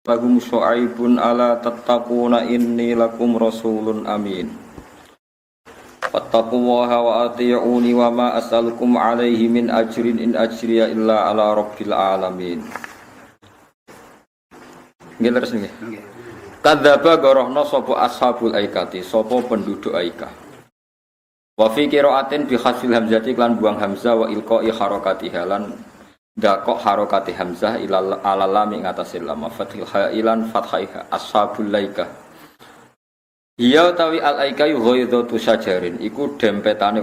Lahum Syu'aibun ala tattaquna inni lakum rasulun amin. Fattaqullaha wa ati'uni wa ma as'alukum alaihi min ajrin in ajriya illa ala rabbil alamin. Nggih leres nggih. Kadzdzaba gorohna sapa ashabul aikati, sapa penduduk Aikah. Wa fi qiraatin bi khasfil hamzati lan buang hamzah wa ilqa'i harakatiha lan dakok harokati hamzah ilal lam ing atase lam fathil ilan fathaiha ashabul laika iya utawi al aika ghaidatu syajarin iku dempetane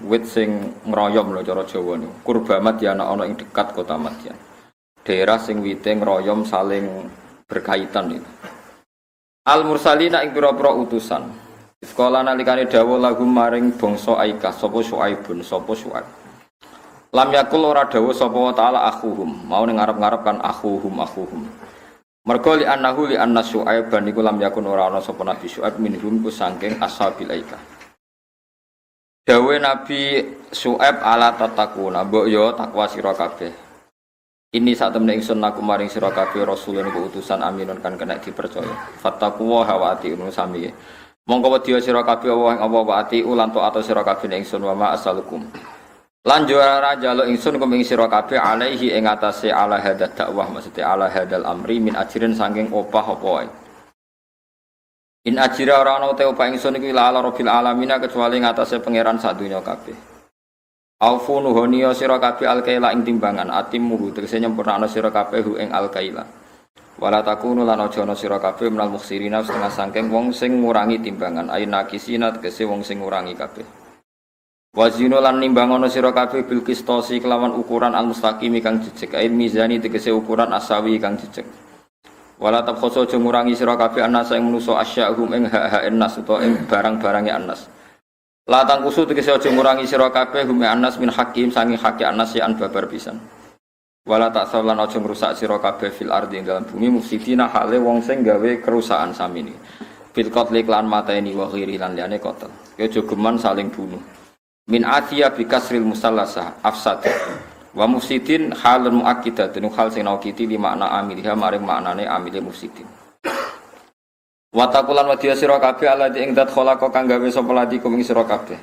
wit sing ngroyom lho cara Jawa niku kurbamat ya ana ing dekat kota Madyan daerah sing wite ngroyom saling berkaitan itu al mursalina ing pira-pira utusan sekolah nalikane dawuh lagu maring bangsa Aika sapa Syuaibun sapa Syuaib lam yakul ora dawuh sapa wa taala akhuhum mau ning ngarep-ngarep kan akhuhum mergo li annahu li anna Syuaib niku lam yakun ora ana sapa nabi Syuaib minhum ku saking ashabil aika dawuh nabi Syuaib ala tatakuna mbok yo takwa sira kabeh ini sak temne ingsun aku maring sira kabeh rasulun ku utusan aminun kan kena dipercaya fattaquwa wa atiun sami mongko wedya sira kabeh apa ati ulan to atau sira kabeh ingsun wa ma asalukum lan juara jaluk ingsun kuming sira kabeh alaihi ing atase ala hadat dakwah maksudnya ala hadal amri min ajirin saking opah apa wae in ajira ora ana te opah ingsun iku ila ala rabbil alamin kecuali ing atase pangeran sak donya kabeh aufu nuhoniya sira kabeh alkaila ing timbangan atimmu tegese nyempurnakno sira kabeh ing alkaila wala takunu lan aja ana sira kabeh menal mukhsirina setengah saking wong sing ngurangi timbangan aina kisina tegese wong sing ngurangi kabeh wazinu lan nimbangono sira kabeh bil qistosi kelawan ukuran al mustaqim kang jejeg ain mizani tegese ukuran asawi kang jejeg wala tabkhoso aja ngurangi sira kabeh anasa ing manusa asyahum ing hak-hak nas utawa ing barang-barange anas la tangkusu tegese aja ngurangi sira kabeh hum anas min hakim sangi hak anas ya an babar pisan wala taksalan aja ngrusak sira kabeh fil ardi dalam bumi mufsidina hale wong sing gawe kerusakan samini bil qatli lan mateni wa ghiri lan liyane qatl ya aja geman saling bunuh min atiya bi kasril musallasa afsad wa mufsidin halun muakkidatun hal sing naukiti li makna amilha maring maknane amile mufsidin wa taqulan wa diya sira kabeh alladzi ing dat khalaqa kang gawe sapa lati kuming sira kabeh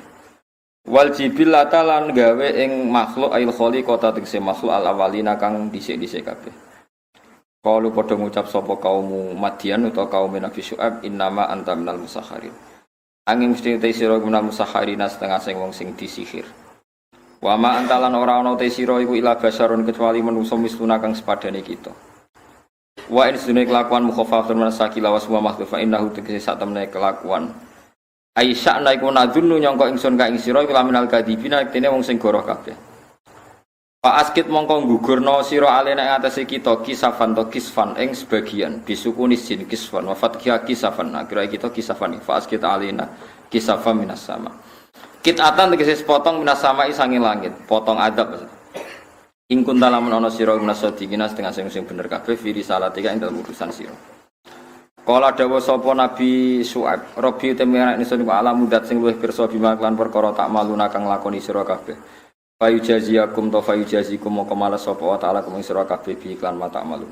wal jibillata lan gawe ing makhluk ail khaliqata tegese makhluk al awalina kang dhisik-dhisik kabeh kalu padha ngucap sapa kaum Madyan utawa kaum Nabi Syuaib innama anta minal musakharin angin mesti te sira guna musakharina setengah sing wong sing disihir. Wa ma antalan ora ana te sira iku ila basarun kecuali manusa misluna kang sepadane kita. Wa in sunne kelakuan mukhafafatun manasaki lawas wa makhfa innahu tegese sak temne kelakuan. Aisyah naiku nadunu nyangka ingsun ka ing sira iku laminal kadibina dene wong sing goroh kabeh. Pak askit mongko gugurna sira alena ing atase kita kisafan to kisfan ing sebagian bisuku nisin kisfan wa fathia kisafan kira kita kisafan fa askit alena kisafan minas sama kitatan tegese sepotong minas sama sanging langit potong adab maksud ing kuntalamun ana sira minas sadiqina setengah sing bener kabeh fi risalatika ing dalem urusan sira kala dawuh sapa nabi Syuaib rabbi temene ingsun ku alam mudat sing luwih pirsa bima lan perkara tak maluna kang lakoni sira kabeh Fayu jaziakum to fayu jazikum mongko malas sapa wa taala kuming sira kabeh bi iklan mata malum.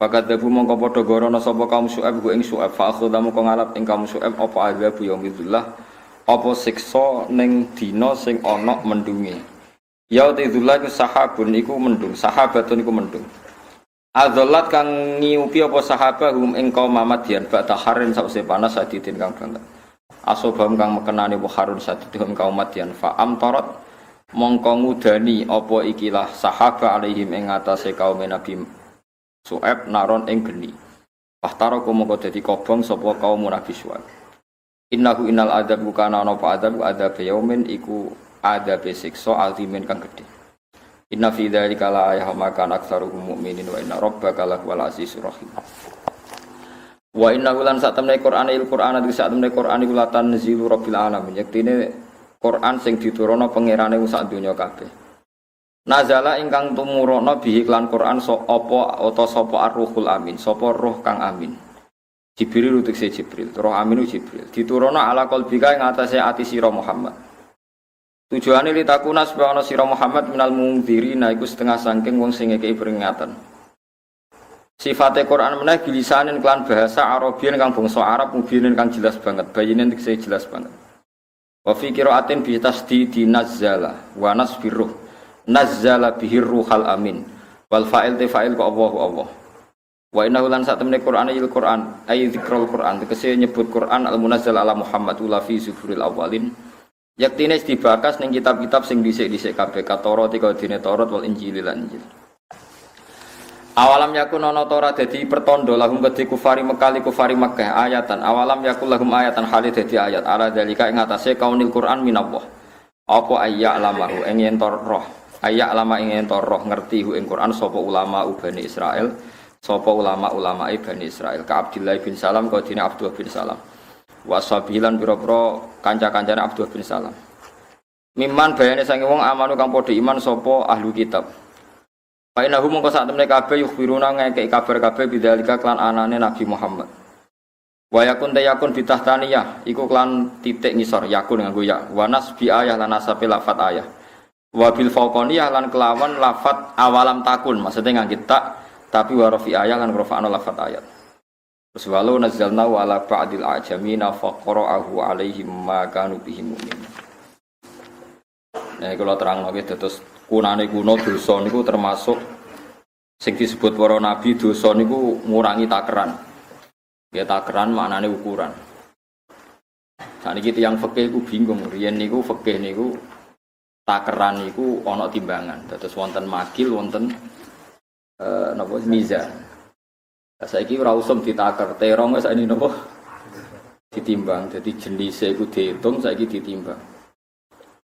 Fakat debu mongko padha gorono sapa kaum Syuaib ku ing Syuaib fa akhudha mongko ngalap ing kaum Syuaib apa azabu yaumillah apa siksa ning dina sing ana mendunge. Ya tidullah ku sahabun iku mendung, sahabatun iku mendung. Adzallat kang ngiupi apa sahabahum ing kaum Madyan ba'da harin sause panas sadidin kang banget. Asobam kang mekenane Harun sadidin kaum Madyan fa amtarat mongko ngudani apa ikilah sahaba alaihim ing atase kaum Nabi Syuaib naron ing geni. Pahtara mongko dadi kobong sapa kaum Nabi Syuaib. Innahu innal adab kana ana apa adab adab yaumin iku adab siksa azimin kang gedhe. Inna fi dzalika la ayatan maka aktsaruhum mukminin wa inna rabbaka lahuwal azizur rahim. Wa inna lan sak temne Qur'anil Qur'an iki sak temne Qur'an iku latan nazilu rabbil alamin. Yektine Quran sing diturunno pangerane sak donya kabeh. Nazala ingkang tumuruna bihi lan Quran apa utawa sapa ar-ruhul amin, sapa roh kang amin. Jibril utekse Jibril, roh amin Jibril. Diturunno ala qalbika ing atase ati sira Muhammad. Tujuane litakuna supaya ana sira Muhammad minal mungdzirina iku setengah saking wong sing ngekeki peringatan. Sifate Quran meneh bilisanin kelan bahasa Arabian kang bangsa Arab mubinin kang jelas banget, bayinin tegese jelas banget. Wa fi qiraatin bi tasdidi nazzala wa nasbiruh. Nazzala bihi ruhal amin. Wal fa'il te fa'il ku Allah. Wa innahu lan satemene Quran il Quran ay zikrul Quran tegese nyebut Quran al munazzal ala Muhammad ula fi zuburil awalin. Yaktine dibakas ning kitab-kitab sing dhisik-dhisik kabeh Taurat kaya dene Taurat wal Injil lan Injil. Awalam yakun ana ta ora dadi pertanda lahum kedhi kufari Makkah ayatan awalam yakul lahum ayatan hale dadi ayat ala dalika ing atase kaunil Quran minallah apa ayya lamahu ing yen roh ayya lama ing yen roh ngerti hu ing Quran sapa ulama Bani Israil sapa ulama-ulamae Bani Israil ka Abdullah bin Salam ka dene Abdullah bin Salam wasabilan pira-pira kanca-kancane Abdullah bin Salam mimman bayane sange wong amanu kang padha iman sapa ahlu kitab. Fa innahu mongko sak temene kabeh yukhbiruna ngekeki kabar kabeh bidzalika klan anane Nabi Muhammad. Wa yakun tayakun bitahtaniyah iku klan titik ngisor yakun nganggo ya. Wa nasbi ayah lan nasabe lafat ayah. Wa bil fauqaniyah lan kelawan lafat awalam takun maksudnya nganggo tak tapi wa rafi ayah lan rafa'na lafat ayat. Terus walau nazzalna wa ala ba'dil ajamina faqra'ahu alaihim ma kanu bihi mu'min. Nah kalau terang nggih terus kunane kuno dosa niku termasuk sing disebut para nabi dosa niku ngurangi takeran. Ya takeran maknane ukuran. Saniki tiyang fikih iku bingung, riyen niku fikih niku takeran niku ana timbangan. Terus wonten makil, wonten napa mizan. Saiki ora usum ditaker, terong wis ini napa ditimbang. Jadi jenise iku diitung saiki ditimbang.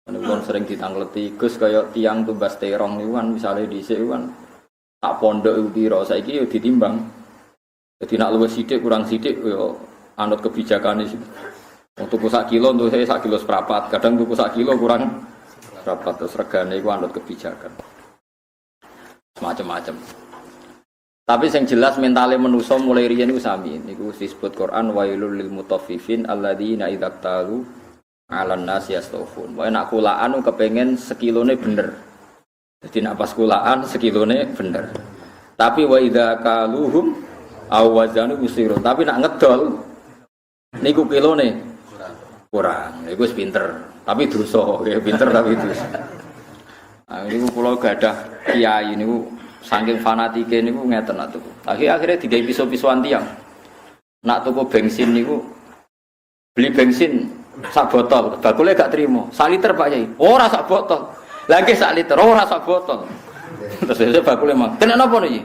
Menawa sering ditangleti Gus kaya tiang tumbas terong niku kan misale dhisik kan tak pondok iku pira saiki yo ditimbang. Jadi nak luwih sithik kurang sithik yo anut kebijakane sih. Wong tuku sak kilo untuk saya sak kilo seprapat, kadang tuku sak kilo kurang seprapat terus regane iku anut kebijakan. Macam-macam. Tapi yang jelas mentale manusa mulai riyen niku sami. Niku disebut Quran wailul lil mutaffifin alladzina idza talu alan nas yastawfun. Wae nak kulaan kepengen sekilone bener. Jadi nak pas kulaan sekilone bener. Tapi wa idza kaluhum aw wazanu yusirun. Tapi nak ngedol niku kilone kurang. Iku wis pinter, tapi dosa. Ya pinter tapi dosa. Nah, niku kula gadah kiai niku saking fanatike niku ngeten atuh. Akhirnya digawe piso-pisoan tiyang. Nak tuku bensin niku beli bensin sak botol, bakule gak terima. Sak liter Pak Yai. Ora sak botol. Lah nggih sak liter, ora sak botol. Terus sesuk bakule mang. Kena napa niki?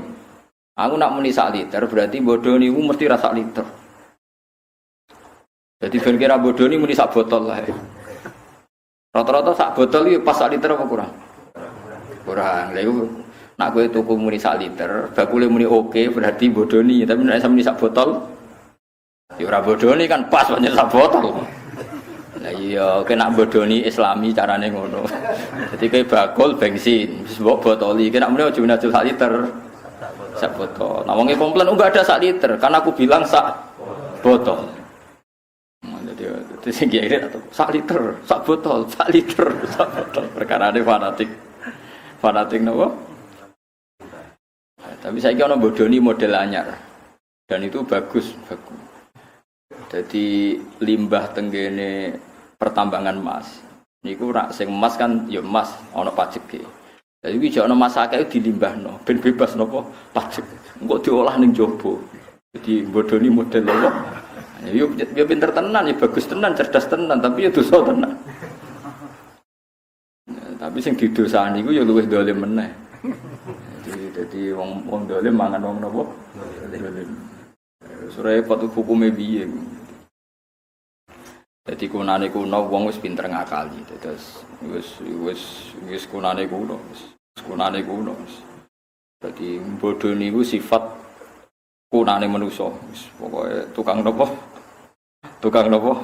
Aku nak muni sak liter berarti bodoh niku mesti ra sak liter. Jadi ben kira bodoh niku muni sak botol lah. Rata-rata sak botol iki pas sak liter apa kurang? Kurang. Lah iku nak kowe tuku muni sak liter, bakule muni oke berarti bodoh ni, tapi nek sampe muni sak botol ya ora bodoh ni kan pas banyak sak botol. Lah iya, kena bodoni Islami carane ngono. Jadi kayak bakul bensin, wis mbok botoli, kena muni aja menajul sak liter. Sak botol. Nah wong komplain enggak ada sak liter, karena aku bilang sak botol. Jadi sing kira sak liter, sak botol, sak liter, sak botol. Perkarane fanatik. Fanatik napa? Tapi saiki ana bodoni model anyar. Dan itu bagus. Jadi limbah tenggene pertambangan emas. Niku rak sing emas kan ya emas ana pajeke. Jadi iki jek ana emas akeh dilimbahno ben bebas napa pajek. Engko diolah ning jaba. Jadi bodoni model apa? Ya pinter tenan ya bagus tenan, cerdas tenan, tapi ya dosa tenan. Tapi sing didosani iku ya luwih dolim meneh. Jadi wong dolim mangan wong napa? Dolim. Sura patu hukume piye? Jadi kunane kuno wong wis pinter ngakali. Terus wis kunane kuno. Kunane kuno. Jadi bodho niku sifat kunane manusa. Wis pokoke tukang napa? Tukang napa?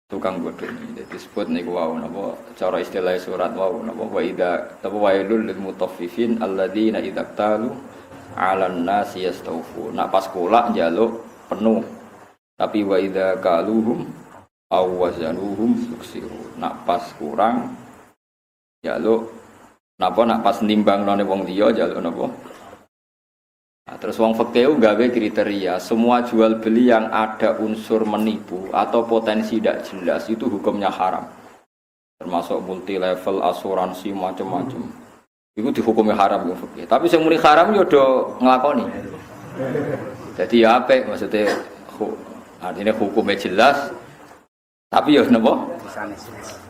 Tukang bodho. Jadi disebut niku wau napa cara istilah surat wau napa wa idza tawailul lil mutaffifin alladzina idza talu 'alan nasi yastawfu. Nak pas kolak njaluk penuh. Tapi wa idza kaluhum aw wazanuhum yuksiru. Nak pas kurang njaluk napa nak pas nimbang none wong liya njaluk napa? terus wong fikih gawe kriteria semua jual beli yang ada unsur menipu atau potensi tidak jelas itu hukumnya haram. Termasuk multi level asuransi macam-macam. Itu dihukumi haram wong fikih. Tapi sing muni haram yo do nglakoni. Jadi ya apik maksudnya artinya hukumnya jelas. Tapi ya napa?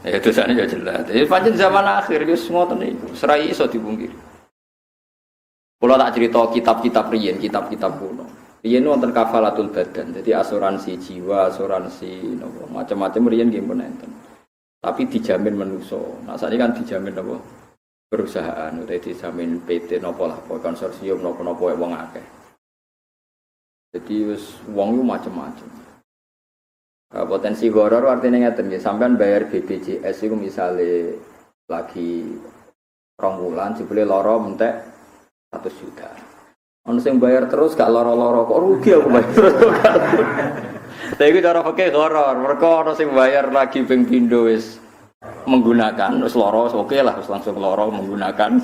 Ya dosane ya jelas. Ya pancen zaman akhir wis ngoten niku, serai iso dipungkiri. Kalau tak cerita kitab-kitab riyen, kitab-kitab kuno. Riyen wonten kafalatul badan, jadi asuransi jiwa, asuransi napa macam-macam riyen nggih pun enten. Tapi dijamin manusa. Nah, sakniki kan dijamin napa? Perusahaan utawa dijamin PT napa lah, konsorsium napa-napa wong akeh. Jadi wis wong ku macam-macam. Potensi horor artinya ngeten nggih, sampean bayar BPJS iku misale lagi 2 bulan jebule lara mentek 100 juta. Ono sing bayar terus gak loro-loro kok rugi aku bayar terus. Tapi cara fikih horor, mergo ono sing bayar lagi ping pindho wis menggunakan wis loro oke lah wis langsung loro menggunakan.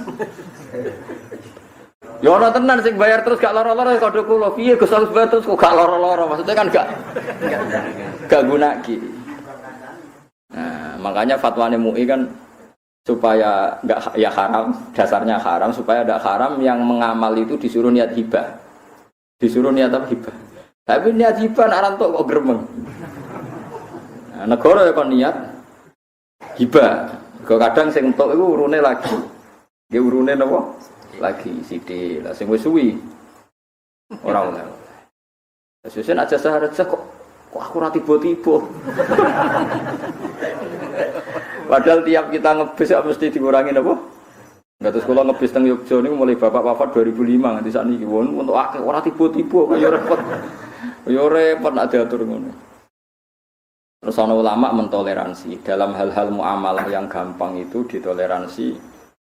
Ya ono tenan sing bayar terus gak loro-loro kode kula piye Gus harus bayar terus kok gak loro-loro maksudnya kan gak gunaki. Nah, makanya fatwane MUI kan supaya enggak ya haram, dasarnya haram supaya ada haram yang mengamal itu disuruh niat hibah. Disuruh niat apa hibah. Tapi niat hibah nak rantuk kok gremeng. Nah, negara ya kon niat hibah. Kok kadang sing entuk iku urune lagi. Nggih urune napa? Lagi sithik. Lah sing wis suwi ora oleh. Sesuk aja saharja kok aku ora tiba-tiba. Padahal tiap kita ngebis ya mesti dikurangi apa? Enggak terus kalau ngebis teng Yogyakarta niku mulai bapak wafat 2005 nganti sakniki won untuk akeh ora tiba-tiba kaya repot. Ya repot nek diatur ngono. Terus ana ulama mentoleransi dalam hal-hal muamalah yang gampang itu ditoleransi.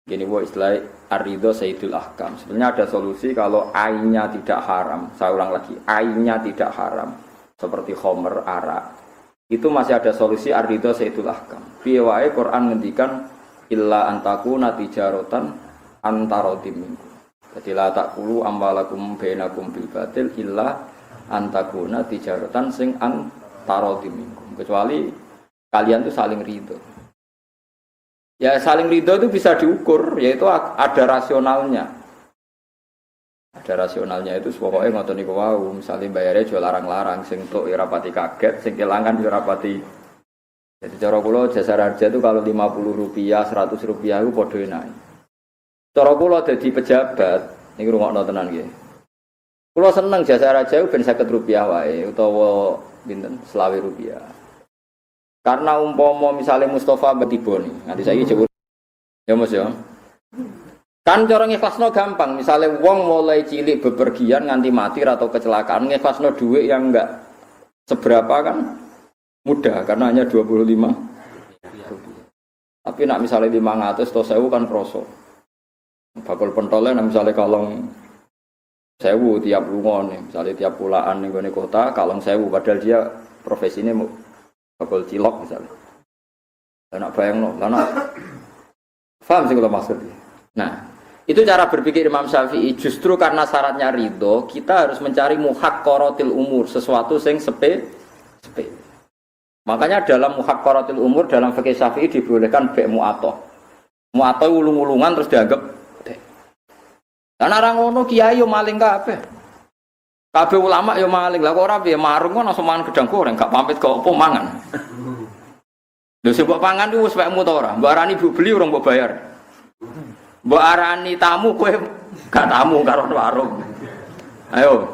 Gini wa istilah ar-ridho sayyidul ahkam. Sebenarnya ada solusi kalau ainnya tidak haram. Saya ulang lagi, ainnya tidak haram seperti khamr, arak. Itu masih ada solusi ar-ridho sayyidul ahkam. Piye wae Quran ngendikan illa antakuna tijaratan antarodim minkum. Jadi la taqulu amwalakum bainakum bil batil illa antakuna tijaratan sing antarodim minkum. Kecuali kalian itu saling ridho. Ya saling ridho itu bisa diukur, yaitu ada rasionalnya. Ada rasionalnya itu pokoknya ngoten niku wau, misale bayare jual larang-larang sing tok ora pati kaget, sing kelangan ora pati. Jadi cara kula jasa harja itu kalau Rp50, Rp100 itu padha enake. Cara kula dadi pejabat, niku rungokno tenan nggih. Kula seneng jasa harja ben Rp50 wae utawa pinten Rp20. Karena umpama misalnya Mustafa Batiboni, nanti saya coba ya Mas ya. Kan cara ngikhlasno gampang, misalnya wong mulai cilik bepergian nganti mati atau kecelakaan, ngikhlasno duit yang enggak seberapa kan mudah karena hanya 25. Tapi nak misalnya 500 atau 1000 kan kroso. Bakul pentolnya misalnya kalong 1000 tiap lunga nih, misalnya tiap pulaan ning gone kota kalong 1000 padahal dia profesinya bakul cilok misalnya. Lah nak bayangno, lah nak paham sih kalau maksudnya. Nah, itu cara berpikir Imam Syafi'i. Justru karena syaratnya ridho, kita harus mencari muhaqqaratil umur, sesuatu yang sepe. Makanya dalam muhaqqaratil umur dalam fikih Syafi'i dibolehkan be mu'athah. Mu'athah ulung-ulungan terus dianggap dek. Lan ora ngono kiai yo maling kabeh. Kabeh ulama yo maling. Lah kok ora piye marung kok langsung mangan gedang goreng, gak pamit kok opo mangan. Lho sing mbok pangan ku wis wekmu ta ora? Mbok arani mbok beli ora mbok bayar. Mbok arani tamu kowe gak tamu karo warung. Ayo.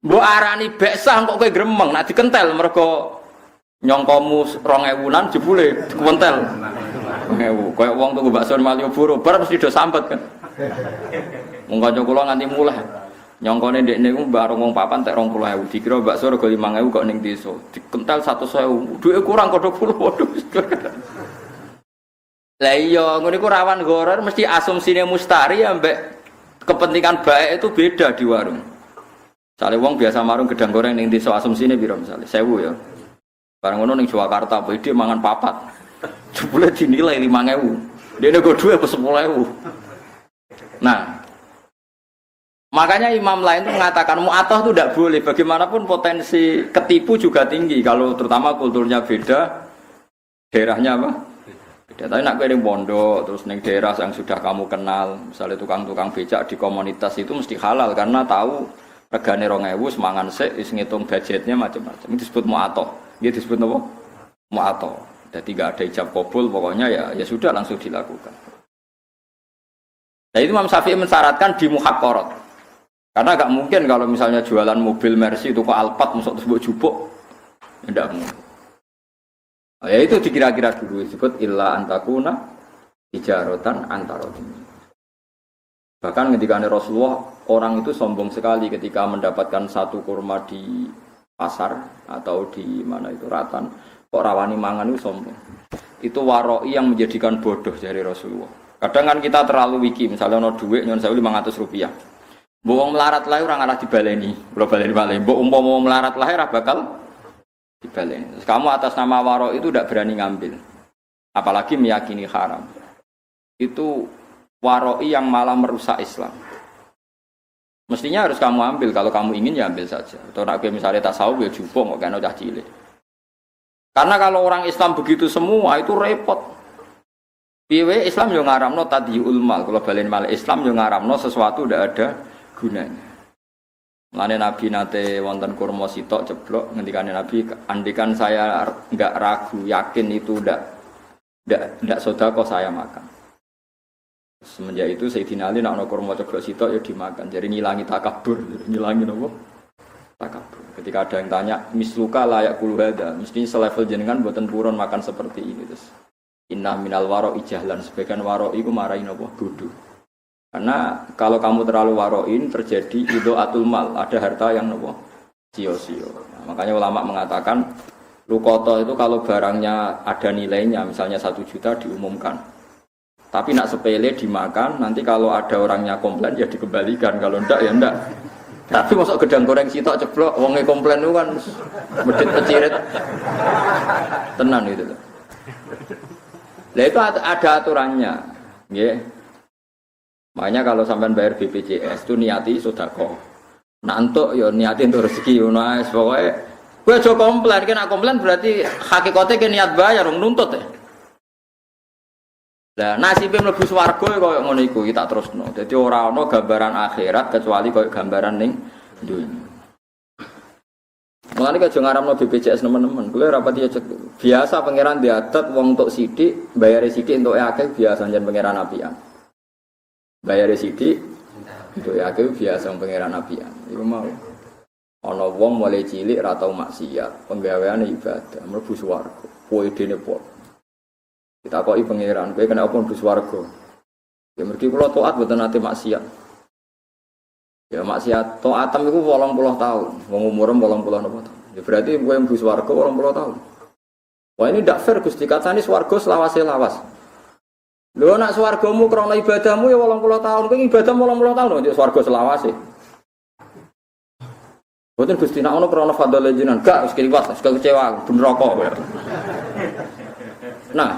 Mbok arani beksah kok kowe gremeng, nek dikentel mergo nyongkomu 2000-an jebule dikentel. 2000. Kayak wong tuku bakso Malioboro, bar mesti do sambet kan. Wong kanca kula nganti muleh. Nyongkone ndekne ku bareng wong papan tek 20.000. Dikira bakso rego 5.000 kok ning desa. Dikentel 100.000. Duwe kurang kodho kula waduh. Lah iya, ngono iku rawan horor mesti asumsine mustari ambek kepentingan baik itu beda di warung. Sale wong biasa marung gedang goreng ning desa asumsine piro misale 1000 ya. Bareng ngono ning Jakarta apa ide mangan papat. Jebule dinilai 5.000. Dene go duwe 10.000. Nah, Makanya imam lain itu mengatakan mu'atoh itu tidak boleh. Bagaimanapun potensi ketipu juga tinggi. Kalau terutama kulturnya beda, daerahnya apa? Beda. Tapi nak kue pondok, terus neng daerah yang sudah kamu kenal, misalnya tukang-tukang becak di komunitas itu mesti halal karena tahu regane 2000 semangan sik, is ngitung budgetnya macam-macam. Itu disebut mu'atoh. Dia disebut apa? Mu'atoh. Jadi tidak ada ijab kabul, pokoknya ya sudah langsung dilakukan. Nah itu Imam Syafi'i mensyaratkan di muhaqqarat. Karena gak mungkin kalau misalnya jualan mobil Mercy itu kok Alphard masuk tersebut jupuk. Tidak mungkin. Nah, ya itu dikira-kira dulu disebut illa antakuna tijaratan antarodin. Bahkan ketika Rasulullah orang itu sombong sekali ketika mendapatkan satu kurma di pasar atau di mana itu Ratan. Kok rawani mangan itu sombong. Itu waroi yang menjadikan bodoh dari Rasulullah. Kadang kan kita terlalu wiki, misalnya ono duit nyon 500 rupiah. Mbok melarat lahir orang arah dibaleni, kalau baleni balik. Mbok umpama melarat lahir bakal dibaleni. Terus kamu atas nama waro itu tidak berani ngambil, apalagi meyakini haram. Itu waroi yang malah merusak Islam. Mestinya harus kamu ambil, kalau kamu ingin ya ambil saja. Atau nak misalnya tasawuf ya jupuk, nggak kena udah cilik. Karena kalau orang Islam begitu semua itu repot. Piye Islam yo ngaramno tadhiul mal, kalau baleni mal Islam yo ngaramno sesuatu tidak ada gunanya. Mulane Nabi nate wonten kurma sitok ceblok ngendikane Nabi, andikan saya enggak ragu, yakin itu ndak sedekah saya makan. Semenjak itu Sayyidina Ali nak ono kurma ceblok sitok ya dimakan. Jadi ngilangi takabur, ngilangi nopo? Takabur. Ketika ada yang tanya, misluka layak kulu hada, mesti selevel jenengan mboten purun makan seperti ini terus. Inna minal waro ijahlan, sebagian waro iku marahin nopo? Bodoh. Karena kalau kamu terlalu waroin terjadi idhoatul mal, ada harta yang nopo sio-sio. Nah, makanya ulama mengatakan lukoto itu kalau barangnya ada nilainya, misalnya 1 juta diumumkan. Tapi nak sepele dimakan, nanti kalau ada orangnya komplain ya dikembalikan, kalau ndak ya ndak. Tapi masuk gedang goreng sitok ceblok, wongnya komplain itu kan medit pecirit, tenan gitu loh. Nah itu ada aturannya, ya. Makanya kalau sampean bayar BPJS itu niati sedekah. Nak entuk ya niati untuk rezeki ngono ae pokoke. Kowe aja komplain, kena komplain berarti hakikate ke niat bayar wong nuntut ya. Lah nasibe mlebu swarga koyo ngono iku iki tak terusno. Dadi ora ana gambaran akhirat kecuali koyo gambaran ning dunya. Mulane aja ngaramno BPJS nemen-nemen. Kowe rapati aja biasa pangeran diatet wong entuk sithik, bayare sithik entuk akeh biasa njen pangeran apian. Bayar sidik itu ya aku biasa pangeran apian. Iku mau ana wong mulai cilik ra tau maksiat, penggaweane ibadah, mlebu swarga. Kowe dene po. Ditakoki pangeran, kowe kena apa mlebu swarga? Ya mergi kula taat mboten nate maksiat. Ya maksiat taatem iku 80 tahun, wong umure 80 napa tahun. Ya berarti kowe mlebu swarga 80 tahun. Wah ini ndak fair Gusti, katane swarga selawase lawas. Lho nak swargamu krana ibadahmu ya 80 tahun, kowe ibadahmu 80 tahun kok swarga selawase. Boten Gusti nak ono krana fadhole jenengan, gak wis kliwat, wis kecewa, ben neraka. Nah,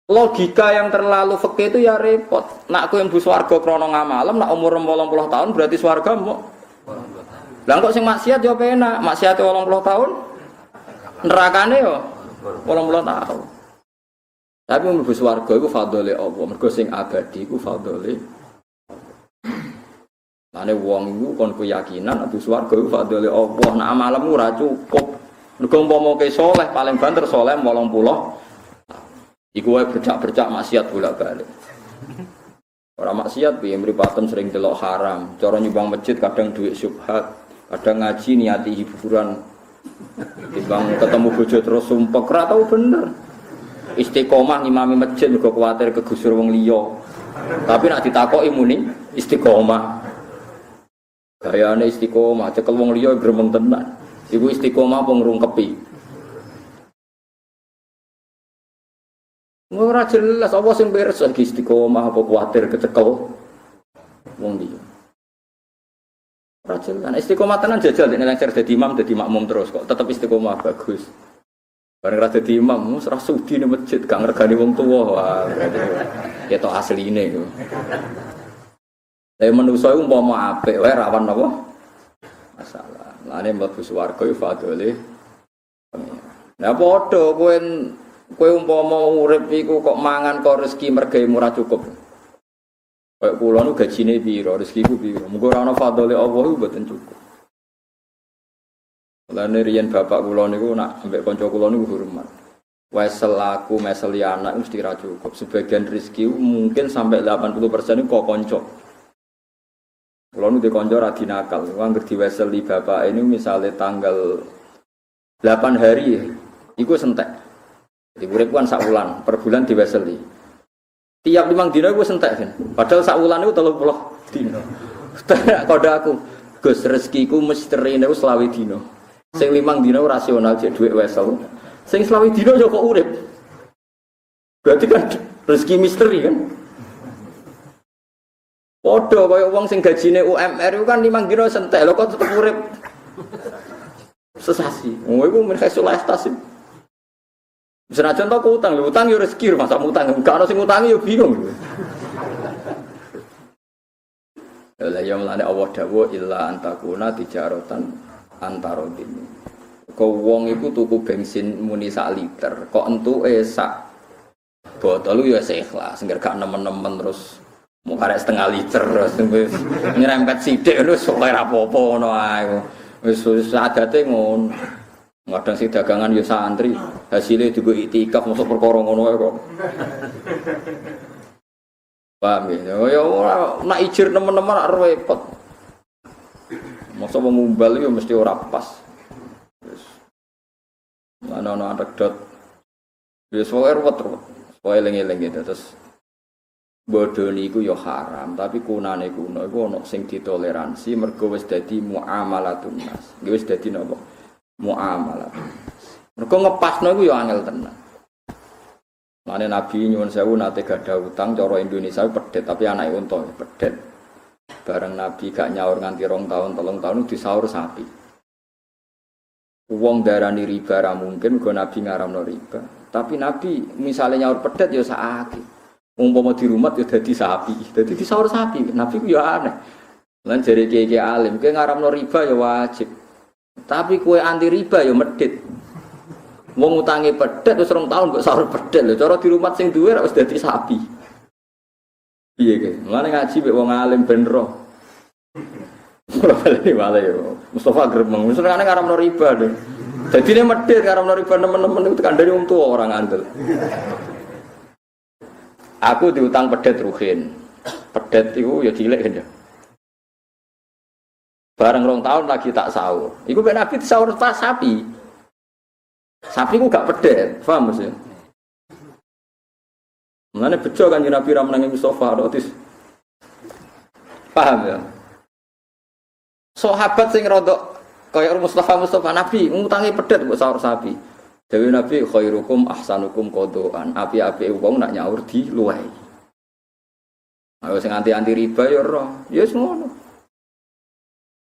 logika yang terlalu fikih itu ya repot. Nak kowe mlebu swarga krana ngamalem, nak umur 80 tahun berarti swargamu. Lah kok sing maksiat yo penak, maksiate 80 tahun. Nerakane yo 80 tahun. Tapi mlebu swarga iku fadhole Allah, mergo sing abadi iku fadhole. Mane wong iku kon keyakinan mlebu swarga iku fadhole Allah, nek amalmu ora cukup. Mergo umpama ke saleh paling banter saleh 80. Iku wae bercak-bercak maksiat bolak-balik. Ora maksiat piye mripaten sering delok haram, cara nyumbang masjid kadang duit syubhat, kadang ngaji niati hiburan. Timbang ketemu bojo terus sumpek ora tau bener. Istiqomah ngimami masjid juga kuwatir kegusur wong liya. Tapi nak ditakoki muni istiqomah. Gayane istiqomah, cekel wong liya gremeng tenan. Iku istiqomah apa ngrungkepi. Ora jelas apa sing beres iki istiqomah apa kuwatir kecekel wong liya. Ora jelas. Istiqomah tenan jajal nek nang dadi imam dadi makmum terus kok tetep istiqomah bagus. Bareng ra dadi imam, ora sudi ning masjid, gak ngregani wong tuwa. Wah, ketok asline iku. Tapi manusa iku umpama apik wae rawan napa? Masalah. Lane mlebu swarga iku fadhole. Nah padha kowe umpama urip iku kok mangan kok rezeki mergawe murah cukup. Kayak kula nu gajine piro, rezekiku piro. Muga ora ana fadhole Allah iku mboten cukup. Lane riyen bapak kula niku nak ambek kanca kula niku hormat. Wesel aku meseli anak mesti ra cukup. Sebagian rezeki mungkin sampai 80% iku kok kanca. Kula nu dikonco ra dinakal, wong ngerti weseli bapak ini misalnya tanggal 8 hari iku sentek. Jadi urip kan sak wulan, per bulan diweseli. Tiap 5 dina iku sentek kan. Padahal sak wulan iku 30 dina. Kode aku, Gus rezekiku misteri niku 20 dina. Sing 5 dina rasional jek dhuwit wesel. Sing 20 dina yo kok urip. Berarti kan rezeki misteri kan. Podo kaya wong sing gajine UMR itu kan 5 dina sentek lho kok tetep urip sesasi. Wong iku men kesulestas. Senajan to utang, utang yo rezeki masa utang, enggak ono sing utangi yo bingung. Lah ya mulane Allah dawuh illa antakuna tijaratan antarodin. Kok wong iku tuku bensin muni sak liter, kok entuke sak botol yo ikhlas, engger gak nemen-nemen terus mau karek setengah liter nyerempet sidik itu soalnya apa-apa ngono ae wis adate ngono kadang si dagangan ya santri hasilnya juga itikaf masuk perkara ngono ae kok paham ya ya nak ijir teman-teman nak repot masa mengumbal ya mesti ora pas ana anekdot wis wae repot wae eling-eling gitu terus bodoh niku yo haram, tapi kunane kuno iku ana sing ditoleransi mergo wis dadi muamalatun nas. Wis dadi napa? Muamalatun nas. Mergo ngepasno iku yo angel tenan. Mane Nabi nyuwun sewu nate gadah utang cara Indonesia pedet, tapi anake unta pedet. Bareng Nabi gak nyaur nganti 2 tahun, 3 tahun disaur sapi. Wong darani riba ra mungkin mergo Nabi ngaramno riba. Tapi Nabi misalnya nyaur pedet yo sakake. Umpama di rumah ya dadi sapi, dadi disaur sapi. Nabi ku ya aneh. Lan jare kiye-kiye alim, kowe ngaramno riba ya wajib. Tapi kowe anti riba ya medhit. Wong utange pedhet wis 2 tahun kok saur pedhet lho. Cara di rumah sing duwe wis dadi sapi. Piye ge? Mulane ngaji mek wong alim ben roh. Ora bali wale yo. Mustafa gremeng, wis ngaramno riba lho. Dadine medhit ngaramno riba nemen-nemen itu kandhane wong tuwa ora ngandel. Aku diutang pedet ruhin. Pedet itu ya cilik kan ya. Bareng 2 tahun lagi tak sahur. Iku ben Nabi sahur pas sapi. Sapi ku gak pedet, paham mesti. Mulane bejo kan Nabi ra menangi Mustafa otis. Paham ya? Sahabat sing rodok kaya Mustafa Nabi ngutangi pedet kok sahur sapi. Dewi Nabi khairukum ahsanukum qadaan. Api-api wong nak nyaur di luwai. Ayo sing anti-anti riba ya ora. Ya wis ngono.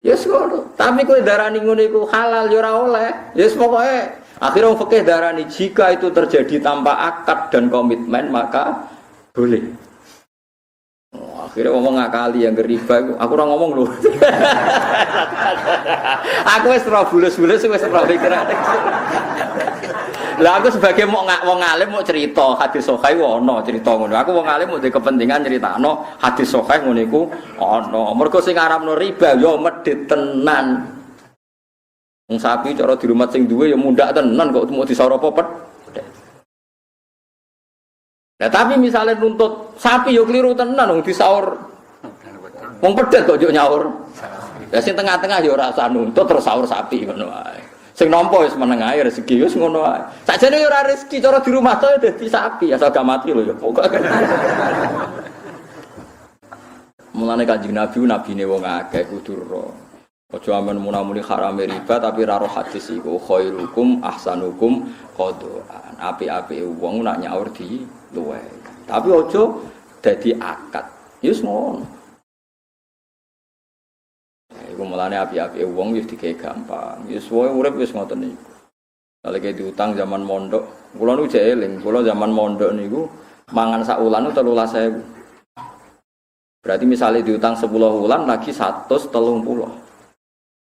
Ya wis ngono. Tapi kowe darani ngono iku halal ya ora oleh. Ya wis pokoke akhire wong fikih darani jika itu terjadi tanpa akad dan komitmen maka boleh. Akhirnya ngomong ngakali yang riba, aku ora ngomong lho. Aku wis ora bulus-bulus wis ora pikiran. Lah aku sebagai wong alim mau cerita hadis sahih ono cerita ngono. Aku wong alim mau kepentingan nyeritakno hadis sahih ngono iku ono. Mergo sing ngaramno riba ya medhit tenan. Wong sapi cara di rumah sing duwe ya mundak tenan kok mau disaur apa pet. Nah tapi misalnya nuntut sapi yo keliru tenan wong disaur. Wong pedet kok yo nyaur. Ya sing tengah-tengah yo ora usah nuntut terus saur sapi ngono wae. Sing nampa wis meneng ae rezeki wis ngono wae. Sakjane yo ora rezeki cara di rumah to dadi sapi asal gak mati lho ya pokoke. Mulane Kanjeng Nabi nabine wong akeh kudu ro. Aja amen munamuni haram riba tapi ra roh hadis iku khairukum ahsanukum qadaan. Api-api wong nak nyaur di luwe. Tapi aja dadi akad. Wis ngono. Iku mulane api-api wong wis dikek gampang. Wis wae urip wis ngoten niku. Kaleke diutang zaman mondok, kula niku jek eling, kula zaman mondok niku mangan sak wulan 13.000. Berarti misalnya diutang 10 wulan lagi 130.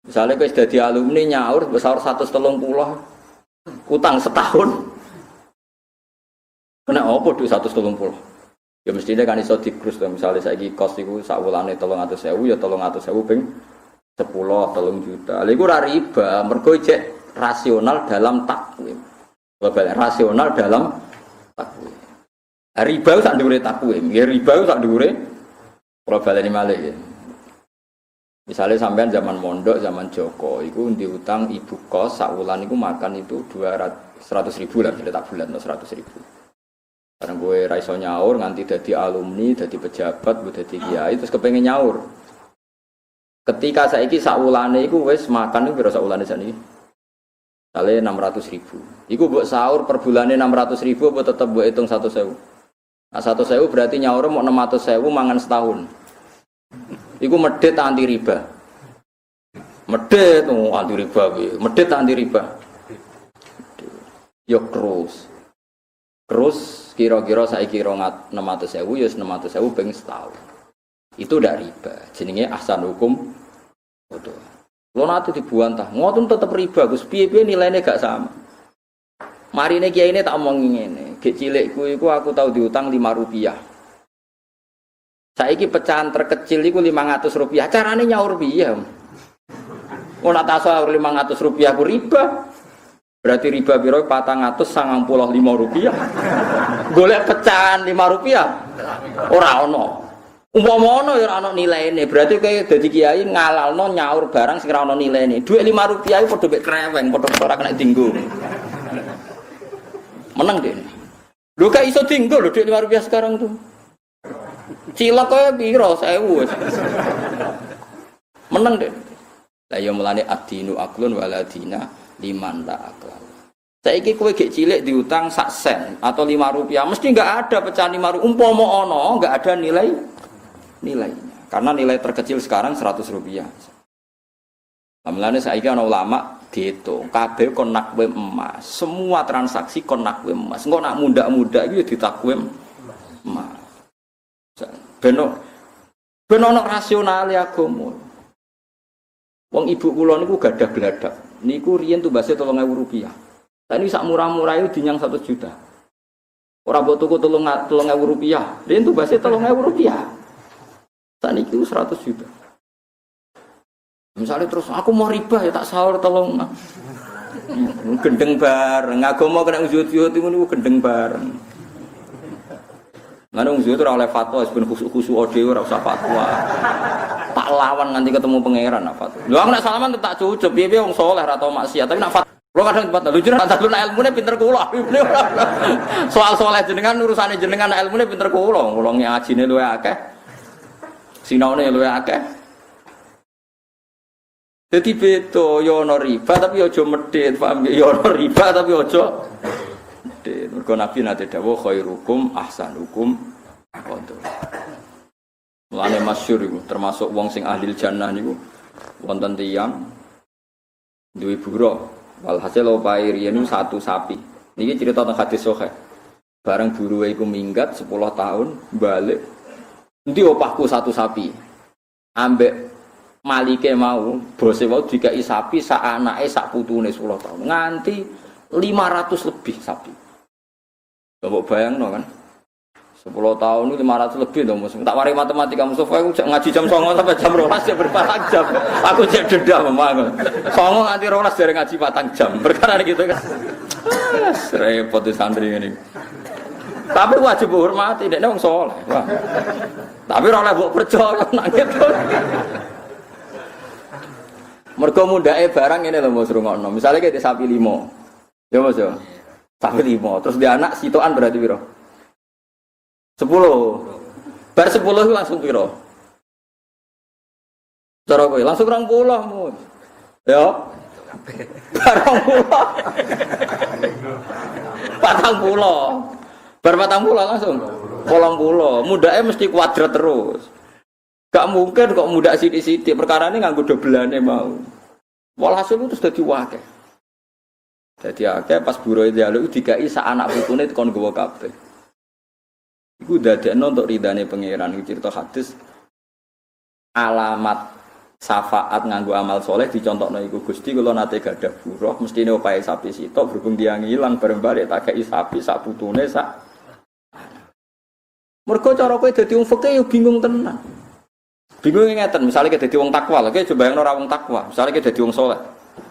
Misalnya kowe dadi alumni nyaur besar 130 utang setahun. Kena apa duit 130? Ya mestinya kan iso dikrus to. Misalnya saiki kos iku sak wulane 300.000 ya 300.000 ping 10 3 juta. Lha iku ora riba, mergo cek rasional dalam takwim. Rasional dalam takwim. Riba sak dhuwure takwim, ya riba sak dhuwure kalau baleni malih ya. Misalnya sampean zaman mondok, zaman Joko, itu diutang ibu kos sak wulan itu makan itu 100.000 lah, jadi tak bulan 100.000. Karena gue raiso nyaur nganti dadi alumni, dadi pejabat, dadi kiai terus kepengen nyaur. Ketika saiki sak wulane iku wis makan iku piro sak wulane sakniki? Sale 600.000. Iku mbok sahur per bulane 600.000 apa tetep mbok hitung 100.000? Nah 100.000 berarti nyaur mau 600.000 mangan setahun. Iku medhit anti riba. Medhit anti riba piye? Medhit anti riba. Yo Terus kira-kira saiki 600.000 ya 600.000 ping setahun. Itu ndak riba. Jenenge ahsan hukum. Betul. Lo nanti dibuantah. Ngoten tetep riba Gus. Piye-piye nilainya gak sama. Marine kiai ini tak omong ngene. Gek cilikku iku aku tahu diutang 5 rupiah. Saiki pecahan terkecil iku 500 rupiah. Carane nyaur piye? Ora tak sahur 500 rupiah ku riba. Berarti riba piro 495 rupiah. Golek pecahan 5 rupiah. Ora ono. Umpama ono ya ora ono nilaine. Berarti kowe dadi kiai ngalalno nyaur barang sing ora ono nilaine. Dhuwit 5 rupiah iku padha mek kreweng, padha ora kena dienggo. Menang deh. Lho gak iso dienggo lho dhuwit 5 rupiah sekarang tuh. Cilok kowe piro 1000. Menang deh. Lah ya mulane adinu aklun waladina liman la akal. Saiki kowe gek cilik diutang sak sen atau 5 rupiah, mesti enggak ada pecahan 5 rupiah. Umpama ono enggak ada nilainya. Karena nilai terkecil sekarang 100 rupiah. Mulane saiki ana ulama diitung kabeh kon nakwim emas. Semua transaksi kon nakwim emas. Engko nak muda-muda iki ya ditakwim emas. Ben ono rasionale agama. Wong ibu kula niku gadah gladak. Niku riyen tumbase 3.000 rupiah. Tadi sak murah-murah itu dinyang 1 juta. Ora mbok tuku 3.000 rupiah. Riyen tumbase 3.000 rupiah. Saniki 100 juta. Misalnya terus aku mau riba ya tak sahur tolong. Gendeng bareng. Agama kena uzut-uzut niku gendeng bareng. Lan uzut ora oleh fatwa ben khusuk-khusuk dhewe ora usah fatwa. Tak lawan nganti ketemu pangeran apa tuh. Lho aku nek salaman tak cucup piye-piye wong saleh ora tau maksiat tapi nek kula kadang tempat lho jenengan tak luna ilmune pinter kula. Soal saleh jenengan urusane jenengan ilmune pinter kula. Kula ngajine luwih akeh. Sinaune luwih akeh. Dadi beto yo ana riba tapi aja medhit, paham nggih? Yo ana riba tapi aja medhit. Mergo Nabi nate dawuh khairukum ahsanukum qadar. Mulane masyhur iku termasuk wong sing ahli jannah niku wonten tiyang duwe buruh. Walhasil opae riyen niku 1 sapi. Niki cerita tentang hadis sahih. Bareng buruhe iku minggat 10 tahun balik. Endi opahku 1 sapi. Ambek malike mau, bose mau dikai sapi sak anake sak putune 10 tahun. Nganti 500 lebih sapi. Coba bayangno kan. 10 tahun itu 500 lebih dong musuh. Tak wari matematika musuh aku ngaji jam 09.00 sampai jam 12 ya berpatang jam. Aku cek denda memang. 09.00 nganti 12 dari ngaji patang jam. Perkara gitu kan. Repot di santri ini. Tapi wajib hormati dekne wong saleh. Tapi ora oleh mbok percaya nang gitu. Mergo mundake barang ngene lho Mas rungokno. Misale kaya sapi 5. Ya Mas yo. Sapi 5. Terus dia anak sitokan berarti piro? 10. Bar 10 langsung piro? Cara kowe langsung 20 mu. Ya. Bar 40. 40. Bar 40 langsung 80. Mudake mesti kuadrat terus. Gak mungkin kok mudak sithik-sithik. Perkara ini nganggo dobelane mau. Walhasil itu sudah diwakeh. Dadi akeh pas buruhe njaluk dikai sak anak putune kon nggawa kabeh. Iku dadekno untuk ridane pangeran iki cerita hadis alamat syafaat nganggo amal soleh dicontohno iku Gusti kula nate gadah buruh mestine opahe sapi sitok berhubung dia ngilang bareng balik tak kei sapi sak putune sak. Mergo cara kowe dadi wong fikih yo bingung tenan. Bingung ngeten, misale kowe dadi wong takwa, kowe coba bayangno ora wong takwa, misale kowe dadi wong saleh.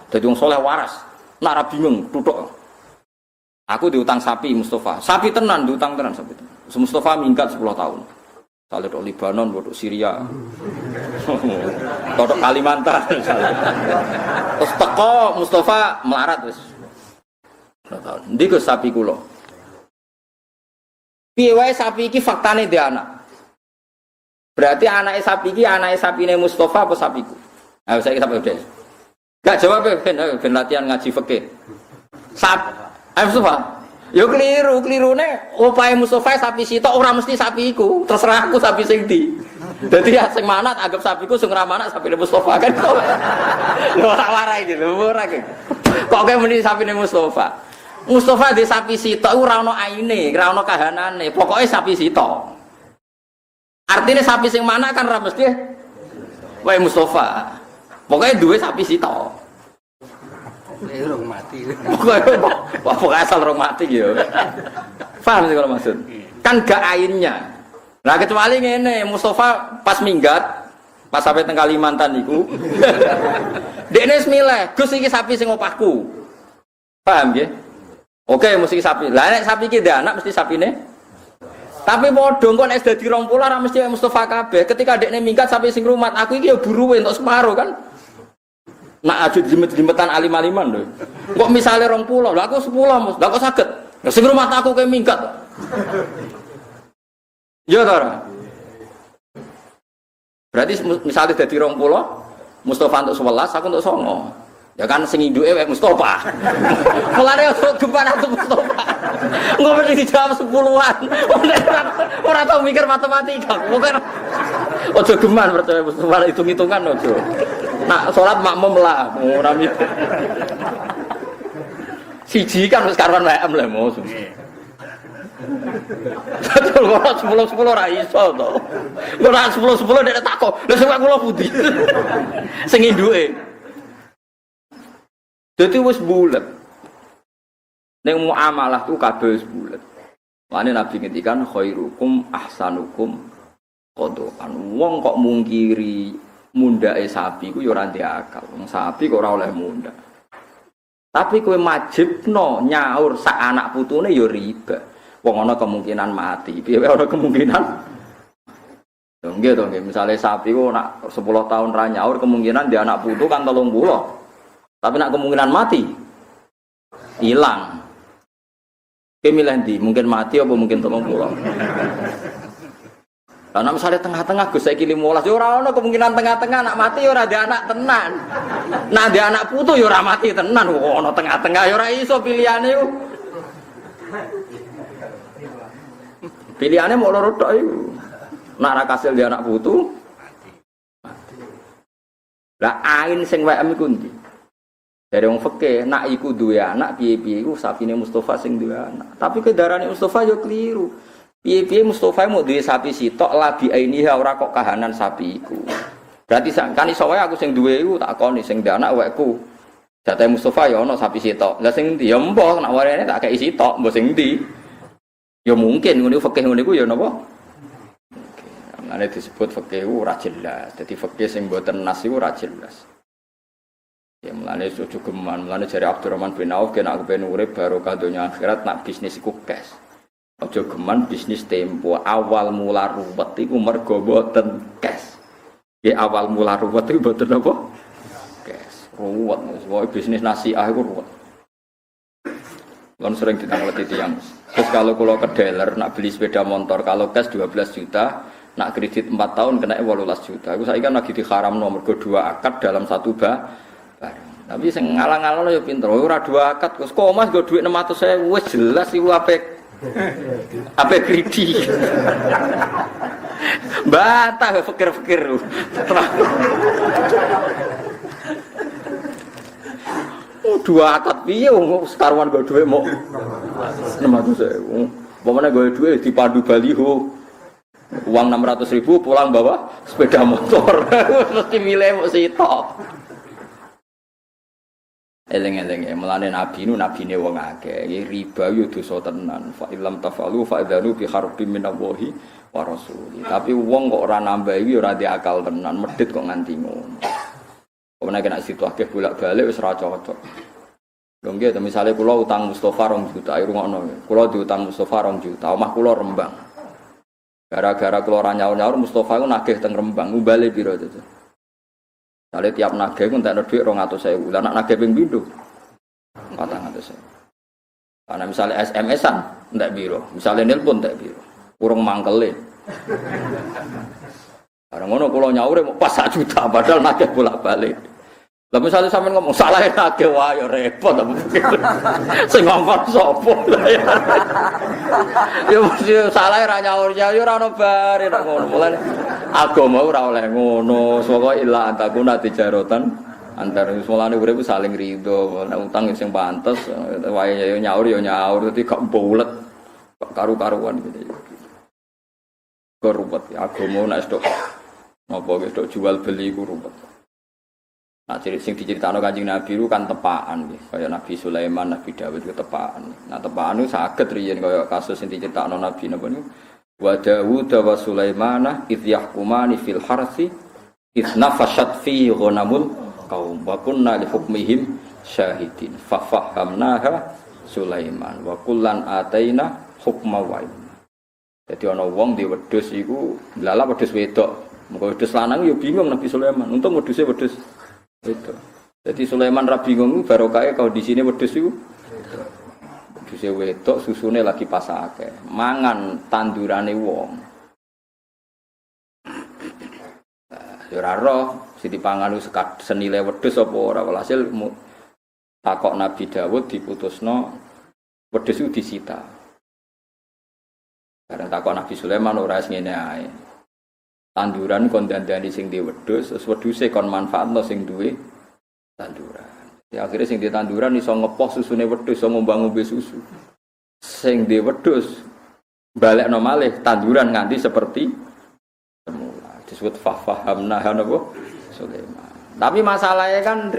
Dadi wong saleh waras. Nek ora bingung tutuk. Aku diutang sapi Mustafa. Sapi tenan diutang tenan sapi. Mustafa minggat 10 tahun. Saleh tok Libanon, tok Syria. Tok Kalimantan. Terus teko Mustafa melarat wis. 10 tahun. Ndi Gus sapi kula? Piye wae sapi iki faktane dhe anak. Berarti anake sapi iki anake sapine Mustafa apa sapiku? Ayo saiki sampe udah. Gak jawab ben latihan ngaji fikih. Ayo Mustafa. Yo kelirune opahe Mustafa sapi sitok ora mesti sapi iku. Terserah aku sapi sing ndi. Dadi sing manat anggap sapiku sing ora manat sapine Mustafa kan. Lho ora warai iki lho ora iki. Kok kowe muni sapine Mustafa? Mustafa di sapi sitok iku ora ono aine, ora ono kahanane. Pokoke sapi sitok. Artinya sapi sing mana kan ora mesti wae Mustafa. Pokoknya duwe sapi sitok. Rong mati. Pokoknya asal rong mati gitu. Paham sih kalau maksud? Kan gak ainnya. Nah kecuali ngene, Mustafa pas minggat, pas sampai teng Kalimantan niku. Dekne milih, Gus iki sapi sing opahku. Paham nggih? Oke, mesti sapi. Lah nek sapi iki ndek anak mesti sapine. Tapi padha kok nek dadi 20 ora mesti Mustafa kabeh. Ketika dekne minggat sapi sing rumat, aku iki ya buruwe entuk separo kan. Nak aja jembet-jembetan alim-aliman lho. Kok misale 20, lho aku 10 Mus. Lah kok saged? Lah sing rumah aku ke minggat. Ya ta ora? Berarti misale dadi 20, Mustafa untuk 11, aku untuk 9. Ya kan sing induke wek Mustafa. Mulane gempan aku Mustafa. Engko mesti dijawab 10-an. Ora tau mikir matematika. Pokoke ojo geman percaya Mustafa hitung-hitungan ojo. Nak salat makmum lah, ora mikir. Siji kan wis karuan WM lah mos. Betul kok 10-10 ora iso to. Ora 10-10 nek takok. Lha sing kula pundi? Sing induke. Dadi wis bulet. Ning muamalah tu kabeh wis bulet. Mane Nabi ngendikan khairukum ahsanukum qadaan. Wong kok mungkiri mundake sapi ku ya ora ndek akal. Wong sapi kok ora oleh munda. Tapi kowe majibno nyaur sak anak putune ya riba. Wong ana kemungkinan mati. Piye wae ana kemungkinan. Nggih to nggih, misale sapi ku nak 10 tahun ra nyaur kemungkinan dia anak putu kan 30. Tapi nak kemungkinan mati hilang. Milih ndi? Mungkin mati apa mungkin 30. Lah nek misale tengah-tengah Gus saiki 15 ya ora ono kemungkinan tengah-tengah nak mati ya ora ada anak tenan. Nah ada anak putu ya ora mati tenan. Ono tengah-tengah ya ora iso pilihane yo. Pilihane mau loro tok iku. Nak ra kasil dia anak putu mati. Lah ain sing WM iku ndi? Dari wong fikih, nak iku duwe anak piye-piye iku sapine Mustafa sing duwe anak. Tapi kedarane Mustafa yo keliru. Piye-piye Mustafa mau duwe sapi sitok labi ainiha ora kok kahanan sapi iku. Berarti kan iso wae aku sing duwe iku tak koni sing duwe anak wekku. Jatahe Mustafa ya ono sapi sitok. Lah sing ndi ya mbah nak warene tak kei sitok, mbah sing ndi. Ya mungkin ngene fikih ngene iku ya napa? Ana disebut fikih ora jelas. Dadi fikih sing mboten nas iku ora jelas. Ya mulane cucu geman, mulane jare Abdurrahman bin Auf kena aku pengen urip barokah donya akhirat nak bisnis iku cash. Aja geman bisnis tempo awal mula ruwet iku mergo mboten cash. Ya awal mula ruwet iku mboten apa? Cash. Ruwet wis bisnis nasiah iku ruwet. Lan sering ditanglet tiyang. Terus kalau kula ke dealer nak beli sepeda motor kalau cash 12 juta, nak kredit 4 tahun kena 18 juta. Iku saiki kan lagi diharamno mergo 2 akad dalam 1 Tapi sing ngalang-alang ya pinter. Ora 2 akad kok Mas nggo dhuwit 600.000 wis jelas iku apik. Apik kredi. Bantah fikir-fikir. Oh 2 akad piye wong sekaruan nggo dhuwit mok 600.000. Pemene nggo dhuwit dipandu baliho. Uang 600.000 pulang bawa sepeda motor. Mesti milih mau sitok. Eleng-eleng melane nabine wong akeh. Riba yo dosa tenan. Fa illam tafalu fa adzanu bi harbin minallahi wa rasuli. Tapi wong kok ora nambahi ora di akal tenan, medhit kok nganti ngono. Kok nek nek situ akeh bolak-balik wis ora cocok. Lho nggih, misale kula utang Mustofa 2 juta, rungokno. Kula diutang Mustofa 2 juta, omah kula Rembang. Gara-gara kula ora nyaur-nyaur Mustofa iku nagih teng Rembang, umbale piro to? Sale tiap nagih ku entekno dhuwit 200.000. Lah nek nagih ping pindho 400.000. Ana misale SMS-an entek piro? Misale nelpon entek piro? Urung mangkele. Bareng ngono kula nyaure pas 1 juta padahal nagih bolak-balik. Lah misale sampean ngomong salah nagih wae ya repot apa begitu. Sing ngomong sapa? Ya mesti salah ra nyaur ya ora ono bare nek ngono. Mulane agama ora oleh ngono. Pokoke illa antakuna tijarotan antar mulane urip saling rido. Nek utang sing pantes wae ya nyaur dadi gak bulet. Karu-karuan gitu. Korupet agama nek stok napa stok jual beli ku ruwet. Nah, sing diceritakno Kanjeng Nabi itu kan tepaan nggih. Kaya Nabi Sulaiman, Nabi Dawud itu tepaan. Nah, tepaan itu saged riyen kaya kasus sing diceritakno Nabi napa niku. Wa Dawud wa Sulaimana idh yahkumani fil harsi idh nafashat fi ghanamul qaum wa kunna li hukmihim syahidin fa fahamnaha Sulaiman wa kullan ataina hukma wa ilma. Dadi ana wong di wedhus iku lala wedhus wedok. Mengko wedhus lanang yo bingung Nabi Sulaiman. Untung wedhuse wedhus itu. Jadi Sulaiman ra bingung barokahe kondisine wedhus iku. Wedhuse wedok susune lagi pasake. Mangan tandurane wong. Ya ora roh sing dipangan senile wedhus apa ora walhasil takok Nabi Dawud diputusno wedhus iku disita. Karena takok Nabi Sulaiman ora ngene ae. Tanduran kon dandani sing di wedhus, terus wedhuse kon manfaatno sing duwe tanduran. Ya akhire sing di tanduran iso ngepoh susune wedhus, iso ngombang-ngombe susu. Sing di wedhus balekno malih tanduran nganti seperti semula. Disebut fahamna napa Sulaiman. Tapi masalahnya kan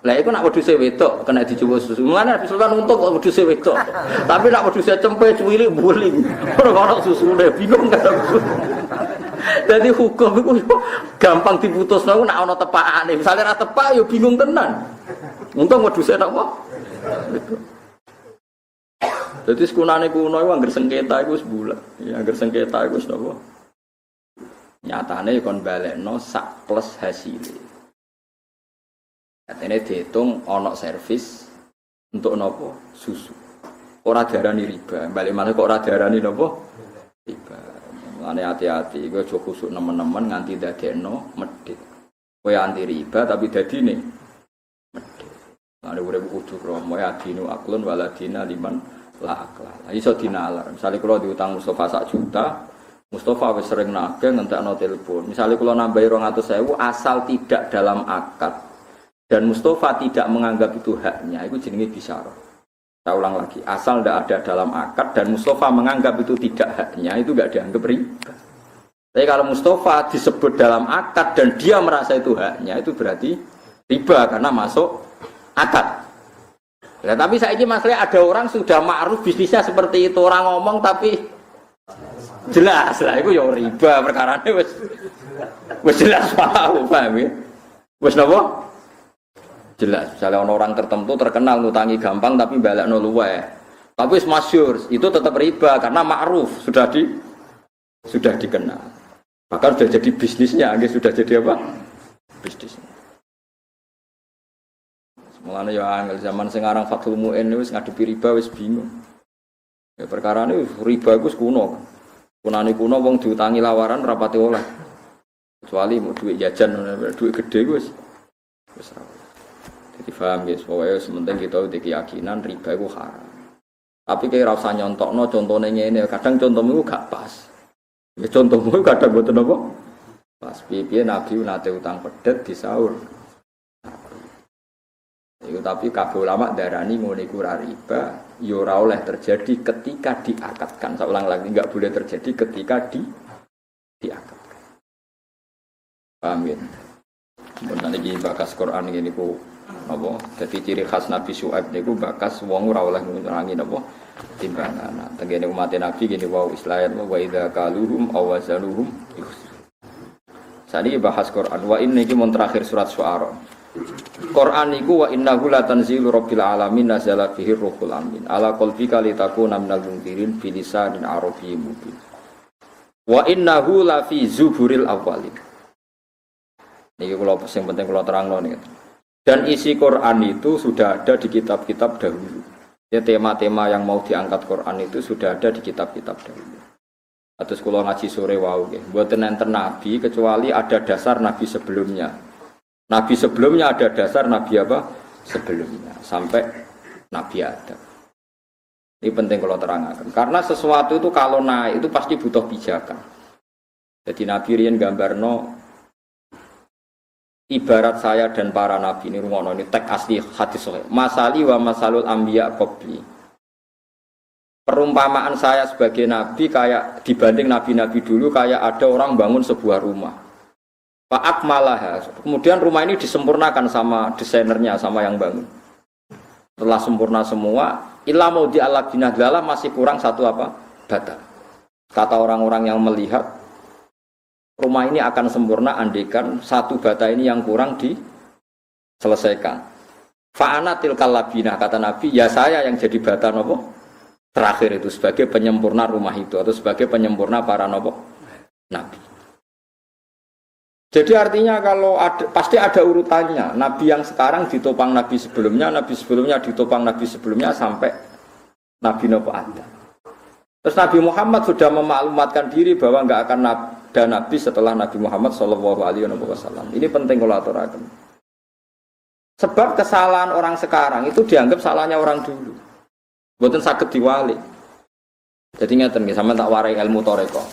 lah iku nak wedhuse wedok kena dicoba susu. Mulane Nabi Sulaiman untung kok wedhuse wedok. Tapi nak wedhuse cempe cuwili buling. Ora ono susune bingung kan. Jadi hukum itu gampang diputus, nek ana tepakane. Misale ra tepak ya bingung tenan. Untung wedhuse napa? Dadi sekunane kuno iku anggere sengketa iku wis bulat. Ya anggere sengketa iku wis napa? Nyatane kon balekno sak plus hasile. Katene diitung ana servis untuk napa? Susu. Ora diarani riba. Balik maneh kok ora diarani napa? Riba. Ane hati-hati, gue coba kusuk nemen-nemen nganti dadekno medhit. Kowe anti riba tapi dadine medhit. Ane urip kudu kromo adinu aklun waladina liman la akla. Iso dinalar. Misale kula diutang Mustofa 1 juta, Mustofa wis sering nagih ngentekno telepon. Misale kula nambahi 200.000 asal tidak dalam akad dan Mustofa tidak menganggap itu haknya, itu jenenge bisyarah. Saya ulang lagi, asal tidak ada dalam akad dan Mustofa menganggap itu tidak haknya, itu tidak dianggap riba. Tapi kalau Mustofa disebut dalam akad dan dia merasa itu haknya, itu berarti riba karena masuk akad. Nah, tapi saya ini masalahnya ada orang sudah ma'ruf bisnisnya seperti itu, orang ngomong tapi jelas lah, itu ya riba perkaranya wes jelas paham ya, wes napa? Jelas, misalnya orang tertentu terkenal ngutangi gampang tapi balekno luweh. Tapi masyhur itu tetap riba karena ma'ruf sudah dikenal. Bahkan sudah jadi bisnisnya, sudah jadi apa? Bisnisnya. Mulane ya angel zaman sing aran Fathul Mu'in wis ngadepi riba wis bingung. Ya perkarane riba iku kuno. Kunane kuno wong diutangi lawaran rapati oleh. Kecuali mau duit jajan, duit gede wis ra. Jadi paham guys, pokoknya sementing kita udah keyakinan riba itu haram. Tapi kayak rasa nyontokno contohnya ini, kadang contohmu gak pas. Ya contohmu kadang buat apa? Pas piye Nabi nate utang pedet di sahur. Itu tapi kabeh ulama darani ngono iku riba, ya ora oleh terjadi ketika diakadkan. Saya ulang lagi, enggak boleh terjadi ketika diangkat. Paham ya? Benar lagi bakas Quran ini ku apa? Jadi ciri khas Nabi Syuaib niku bakas wong ora oleh ngurangi napa timbangan. Tengene umat Nabi gini wau Israil wa idza kaluhum aw wazanuhum. Sani bahas Quran wa ini iki mun terakhir surat Syu'ara. Quran niku wa innahu la tanzilu rabbil alamin nazala fihi ruhul amin ala qalbika litakuna minal munzirin bi lisanin arabiyyin mubin. Wa innahu la fi zuburil awwalin. Niki kula sing penting kula terangno niki. Dan isi Quran itu sudah ada di kitab-kitab dahulu. Ya tema-tema yang mau diangkat Quran itu sudah ada di kitab-kitab dahulu. Terus kula ngaji sore wau nggih. Mboten enten nabi kecuali ada dasar nabi sebelumnya. Nabi sebelumnya ada dasar nabi apa? Sebelumnya sampai Nabi Adam. Ini penting kalau terangkan. Karena sesuatu itu kalau naik itu pasti butuh pijakan. Jadi Nabi riyen gambarno ibarat saya dan para nabi ini rumono ini teks asli hadis sahih. Masali wa masalul anbiya qabli. Perumpamaan saya sebagai nabi kayak dibanding nabi-nabi dulu kayak ada orang bangun sebuah rumah. Fa akmalaha. Kemudian rumah ini disempurnakan sama desainernya sama yang bangun. Setelah sempurna semua, illa maudi ala binadalah masih kurang satu apa? Bata. Kata orang-orang yang melihat rumah ini akan sempurna andaikan satu bata ini yang kurang diselesaikan. Fa'ana tilkal labinah kata Nabi, ya saya yang jadi bata nopo terakhir itu sebagai penyempurna rumah itu atau sebagai penyempurna para nopo nabi. Jadi artinya kalau ada, pasti ada urutannya. Nabi yang sekarang ditopang nabi sebelumnya ditopang nabi sebelumnya sampai Nabi nopo ada. Terus Nabi Muhammad sudah memaklumatkan diri bahwa enggak akan ada nabi setelah Nabi Muhammad sallallahu alaihi wasallam. Ini penting kalau aturaken. Sebab kesalahan orang sekarang itu dianggap salahnya orang dulu. Mboten saged diwali. Jadi ngeten nggih sampeyan tak warai ilmu toreko.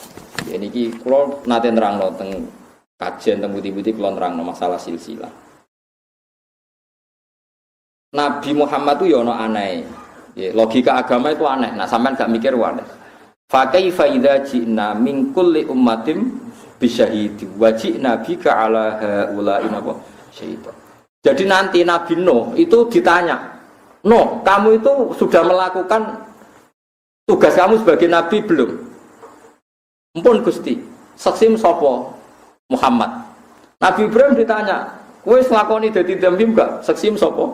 Ya niki kula nate nerangno teng kajian teng budi-budi kula nerangno masalah silsilah. Nabi Muhammad itu ya ana aneh. Ya, logika agama itu aneh. Nah, sampean gak mikir aneh. Fa kaifa idza ji'na min kulli ummatin bisyahidi wa ji'na bika ala haula'i napa syaitan. Jadi nanti Nabi Nuh itu ditanya, "Nuh, kamu itu sudah melakukan tugas kamu sebagai nabi belum?" Ampun Gusti, seksim sapa? Muhammad. Nabi Ibrahim ditanya, "Kowe nglakoni dadi nabi enggak?" Seksim sapa?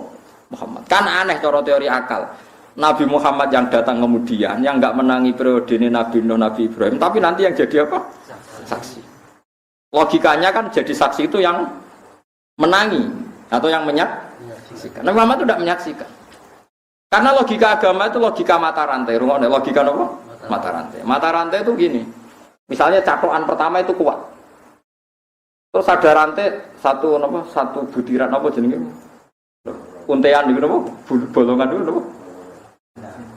Muhammad. Kan aneh cara teori akal. Nabi Muhammad yang datang kemudian, yang enggak menangi periode ini Nabi Nuh, Nabi Ibrahim, tapi nanti yang jadi apa? Saksi. Logikanya kan jadi saksi itu yang menangi atau yang menyaksikan. Nabi Muhammad itu tidak menyaksikan. Karena logika agama itu logika mata rantai. Rumahnya logika apa? Mata rantai. Mata rantai itu gini. Misalnya catokan pertama itu kuat. Terus ada rantai satu butiran apa jenenge? Untean itu apa? Bolongan itu apa?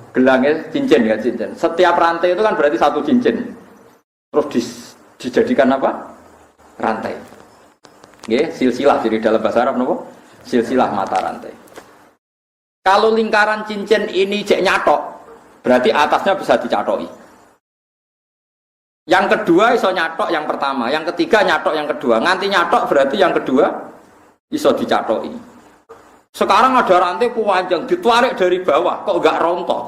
Gelangnya cincin ya cincin. Setiap rantai itu kan berarti satu cincin. Terus dijadikan apa? Rantai. Nggih, silsilah jadi dalam bahasa Arab napa? Silsilah mata rantai. Kalau lingkaran cincin ini cek nyatok, berarti atasnya bisa dicatoki. Yang kedua iso nyatok yang pertama, yang ketiga nyatok yang kedua. Nganti nyatok berarti yang kedua iso dicatoki. Sekarang ada rantai panjang ditarik dari bawah, kok enggak rontok?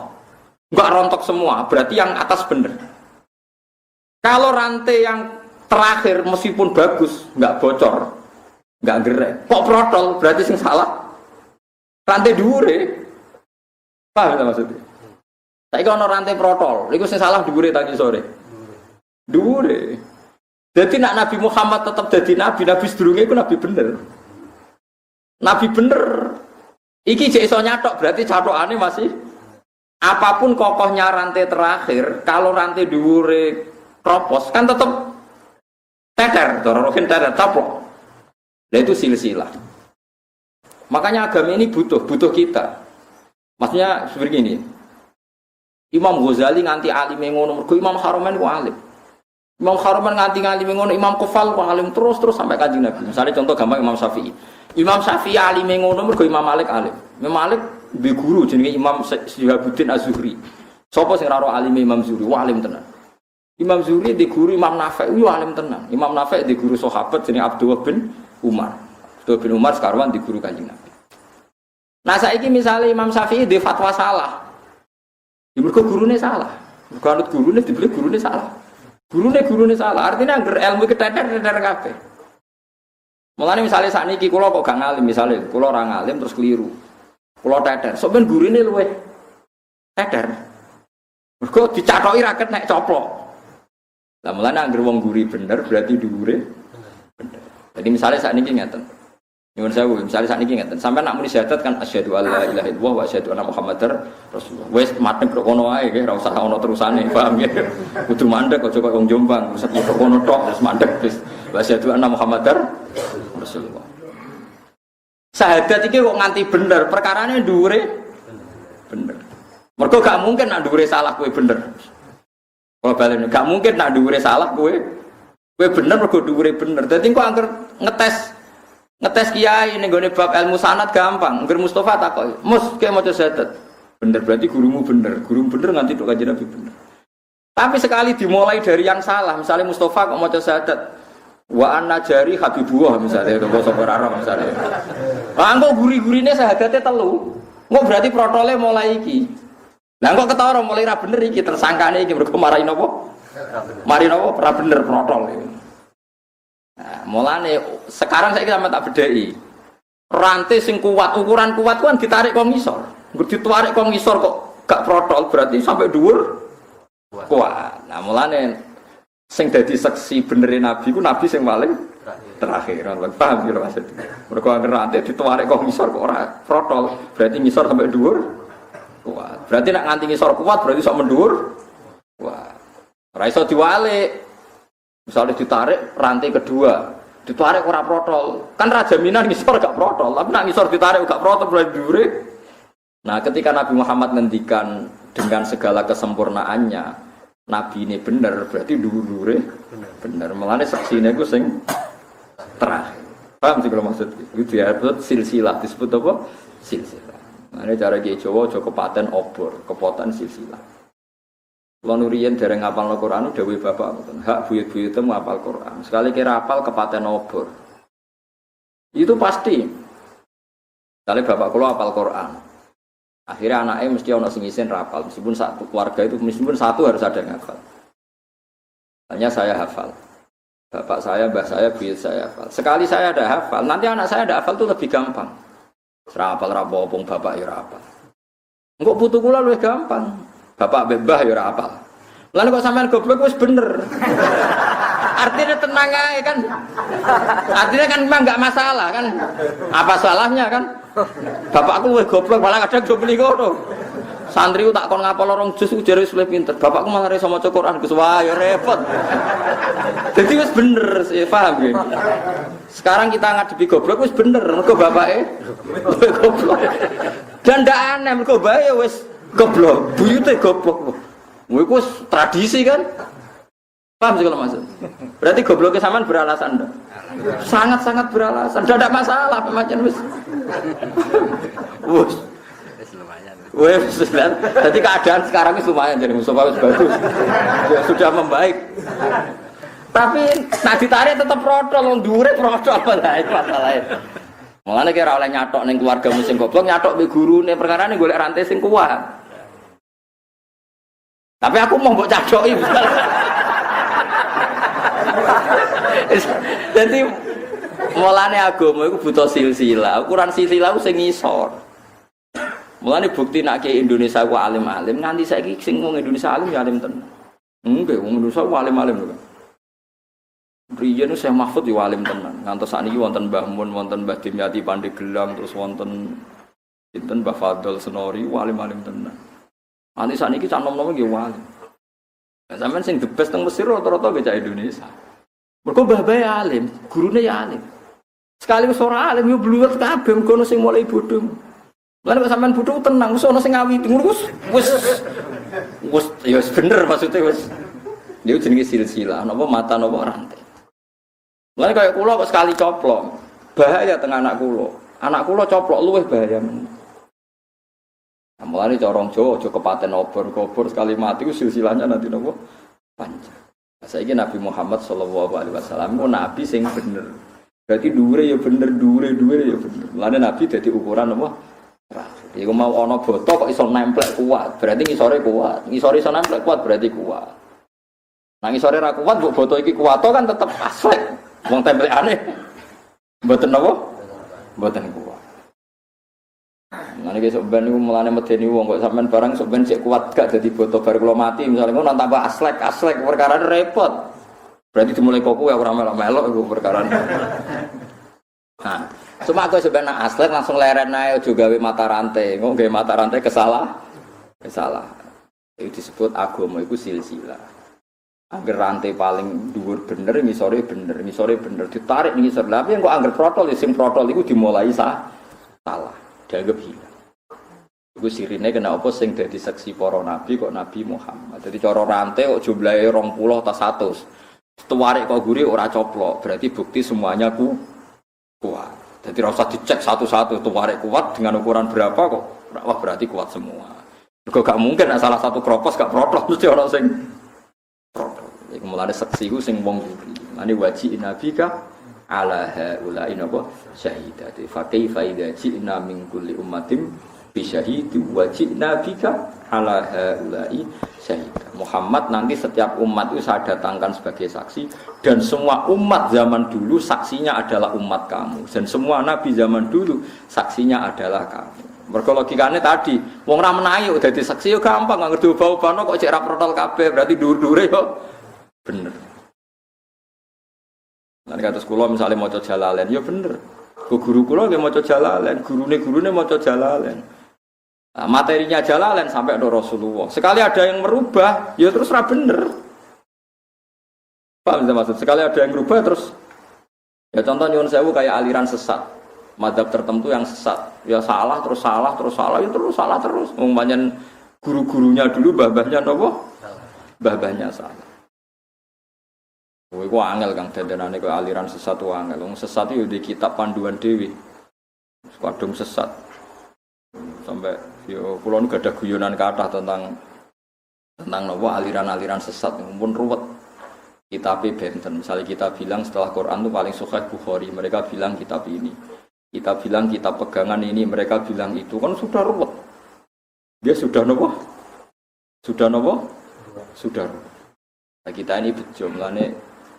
Enggak rontok semua, berarti yang atas bener. Kalau rantai yang terakhir meskipun bagus, enggak bocor, enggak gerek, kok protol, berarti sing salah. Rantai dhuwure. Paham ta maksudnya? Saiki ana rantai protol, iku sing salah dhuwure tadi sore. Dhuwure. Jadi nak Nabi Muhammad tetap jadi nabi, nabi sedurunge iku nabi bener. Nabi bener. Iki jek iso nyatok berarti catokane masih apapun kokohnya rantai terakhir, kalau rantai dhuwure kropos kan tetap teter, dororokin teter caplok. Nah itu silsilah. Makanya agama ini butuh kita. Maksudnya seperti ini. Imam Ghazali nganti alim ngono, mergo Imam Haramain ku alim. Imam Haramain nganti alim ngono, Imam Kufal ku alim terus sampai Kanjeng Nabi. Misalnya contoh gampang Imam Syafi'i. Imam Syafi'i alim ngono mergo Imam Malik alim. Imam Malik duwe guru jenenge Imam Syihabuddin Az-Zuhri. Sapa sing ora ro alim Imam Zuhri? Wah alim tenan. Imam Zuhri di guru Imam Nafi' yo alim tenan. Imam Nafi' di guru sahabat jenenge Abdullah bin Umar. Abdullah bin Umar sekarwan di guru Kanjeng Nabi. Nah saiki misalnya Imam Syafi'i di fatwa salah. Ya mergo gurune salah. Mergo anut gurune dibeli gurune salah. Gurune salah. Artinya angger ilmu keteter-teter kabeh. Mulane misalnya sakniki kula kok gak ngalim misalnya kula ora ngalim terus keliru. Kula teter. Sok ben gurune luwih teter. Mergo dicathoki ra nek coplok. Lah mulane angger wong guri bener berarti dhuwure bener. Jadi misalnya sakniki ngeten. Nyuwun sewu, misalnya sakniki ngeten. Sampai nak muni syahadat kan asyhadu alla ilaha illallah wa asyhadu anna muhammadar rasulullah. Wis madhep kok kono wae nggih, ora usah ono terusane, paham nggih. Kudu mandek aja kok wong Jombang, terus kok kono tok terus mandek wis wa asyhadu anna muhammadar rasulullah. Syahadat iki kok nganti bener, perkarane dhuwure bener. Mergo gak mungkin nak dhuwure salah kowe bener. Kalau balen gak mungkin nak dhuwure salah kowe bener mergo dhuwure bener. Dadi kok angker ngetes kiai ning gone bab ilmu sanad gampang. Ngger Mustofa takoki, "Mus, kiai maca syahadat." Bener berarti gurumu bener nganti tok Kanjeng Nabi bener. Tapi sekali dimulai dari yang salah, misalnya Mustofa kok maca syahadat, wa anna jari habibullah misalnya, basa Arab misalnya. Ah engko guri-gurine syahadate telu. Engko berarti protole mulai iki. Lah engko ketara mulai ra bener iki tersangkane iki mergo marahi napa? Mari napa ora bener protol iki. Nah, mulane sekarang saya sama tak bedai. Rantai sing kuat, ukuran kuat kan ditarik kok ngisor. Nggur ditarik kok ngisor kok gak protol berarti sampai dhuwur kuat. Nah, mulane sing dadi saksi benerin Nabi ku Nabi sing paling terakhir. Paham ya maksud. Mergo rantai ditarik kok ngisor kok ora protol, berarti ngisor sampai dhuwur kuat. Berarti nek nganti ngisor kuat berarti sok mendhuwur kuat. Ora iso diwalik. Misalnya ditarik rantai kedua, ditarik ora protol, kan rajaminan ngisor gak protol, tapi nak ngisor ditarik gak protol berarti dhuwure. Nah, ketika Nabi Muhammad ngendikan dengan segala kesempurnaannya, Nabi ini bener berarti dhuwure bener. Mulane saksine iku sing terakhir. Paham sih kalau maksud itu disebut silsilah, disebut apa? Silsilah. Nah, ini cara Kiai Jawa aja kepaten obor, kepoten silsilah. Kalau nurian dereng ngapal Al-Quran, dawuh bapak, hak buyut-buyutnya mau hafal Quran. Sekali kira hafal kepaten obor, itu pasti. Sekali bapak kalau hafal Quran, akhirnya anaknya mesti ono sing isin hafal. Meskipun satu keluarga itu, meskipun satu harus ada yang hafal. Hanya saya hafal, bapak saya, mbah saya, buyut saya hafal. Sekali saya ada hafal, nanti anak saya ada hafal itu lebih gampang. Serapal rapopong bapak ya hafal. Enggak butuh kula lebih gampang. Bapak bebah ya ora apal. Lalu kok sampean goblok wis bener. Artinya tenang aja kan. Artinya kan memang enggak masalah kan. Apa salahnya kan? Bapakku wis goblok malah kadang do muni ngono. Santri tak kon ngapal orang jus ujare wis pinter. Bapakku malah iso maca Quran Gus wah ya repot. Jadi wis bener, ya paham ya. Sekarang kita ngadepi goblok wis bener mergo bapake goblok. Dan ndak aneh mergo bae wis goblok, buyute goblok. Iku tradisi kan? Paham sih kalau maksud? Berarti gobloknya sampean beralasan enggak? Sangat-sangat beralasan. Enggak ada masalah pemacen wis. Wis lumayan. Wis lumayan. Jadi keadaan sekarang ini lumayan jadi Mustafa wis bagus. Ya, sudah membaik. Tapi nak ditarik tetap protol, wong dhuwure protol apa itu masalahnya. Mulane kira oleh nyatok ning keluarga sing goblok, nyatok mbek gurune perkarane golek rantai sing kuat. Tapi aku mau mbok cadoki. Jadi mulane agama iku butuh silsilah. Ukuran silsilah sing ngisor. Mulane bukti nek Indonesia ku alim-alim nganti saiki sing wong Indonesia alim ya alim tenan. Nggih, wong Indonesia ku alim-alim lho. Riyen Syekh Mahfud yo alim tenan. Ngantos sakniki wonten Mbah Mun, wonten Mbah Dimyati Pandeglang, terus wonten sinten Mbah Fadl Senori, alim-alim tenan. Nanti saat ini cak nom-nom nggih wali. Nah, sampean sing the best teng Mesir rata-rata bocah Indonesia. Mergo mbah-mbah alim, gurune ya alim. Sekali wis ora alim yo bluwet kabeh mergo ono sing mulai bodho. Lan kok sampean bodho tenang, wis ono sing ngawiti ngono wis ya wis bener maksudnya wis. Niku jenenge silsilah, napa mata napa rantai. Lan kaya kula kok sekali coplok, bahaya teng anak kula. Anak kula coplok luwih bahaya men. Mulane cara Jawa aja kepaten obor sekali mati ku silsilahnya nanti nopo panjang. Saiki Nabi Muhammad sallallahu alaihi wasallam ku nabi sing bener. Berarti dhuwure ya bener, dhuwure ya bener. Mulane nabi dadi ukuran apa? Iku mau ana boto kok iso nemplek kuat, berarti ngisore kuat. Ngisore iso nemplek kuat berarti kuat. Nah ngisore ra kuat mbok boto iki kuat kan tetep aslek. Wong templekane mboten napa? Mboten kuat. Nah niki sok ben niku mulane medeni wong kok sampean barang sok ben sik kuat gak dadi boto bar kula mati misale ngono tambah aslek perkara repot. Berarti dimulai kok kowe ora melok-melok iku perkara. Nah, cuma aku sebenarnya aslek langsung leren ae aja gawe mata rantai. Nggo gawe mata rantai kesalah. Itu disebut agama iku silsilah. Angger rantai paling dhuwur bener, ngisore bener. Ditarik ngisor. Tapi engko angger protol ya sing protol iku dimulai salah. Dianggap hilang. Iku sirine kena apa sing dadi saksi para nabi kok Nabi Muhammad. Dadi cara rantai kok jumlahe 20 ta 100. Tuwarik kok guri ora coplok, berarti bukti semuanya kuat. Jadi rasa dicek satu-satu tuwarik kuat dengan ukuran berapa kok? Wah berarti kuat semua. Kok gak mungkin salah satu kropos gak protol mesti orang sing protol. Iku mulane saksi ku sing wong guri. Mane wajib nabika ala haula'i napa syahidati. Fa kaifa idza ji'na min kulli ummatin bi syahidi wajib nabika ala haula'i syahid. Muhammad nanti setiap umat itu saya datangkan sebagai saksi dan semua umat zaman dulu saksinya adalah umat kamu dan semua nabi zaman dulu saksinya adalah kamu. Mergo logikane tadi wong ra menahi udah dadi saksi yo gampang ngerti ubah-ubahno kok cek ra protol kabeh berarti dhuwur-dhuwure yo bener. Lan kados kula misale maca Jalalain yo bener. Guru kula nggih maca Jalalain, gurune maca Jalalain. Nah, materinya Jalalain sampai ada Rasulullah. Sekali ada yang merubah, ya terus ra bener. Paham maksud? Sekali ada yang merubah terus ya contoh nyuwun sewu kayak aliran sesat. Madzhab tertentu yang sesat. Ya salah, ya terus salah terus. Umpamanya guru-gurunya dulu babahnya napa? Babahnya salah. Kowe ku angel Kang dandanane koyo aliran sesat ku angel. Wong sesat itu di kitab panduan dhewe. Kadung sesat. Sampai yo kula nu gadah guyonan kathah tentang napa aliran-aliran sesat pun ruwet. Kitab benten misalnya kita bilang setelah Quran itu paling sahih Bukhari, mereka bilang kitab ini. Kita bilang kitab pegangan ini, mereka bilang itu kan sudah ruwet. Dia sudah napa? Sudah ruwet. Nah, kita ini bejo mlane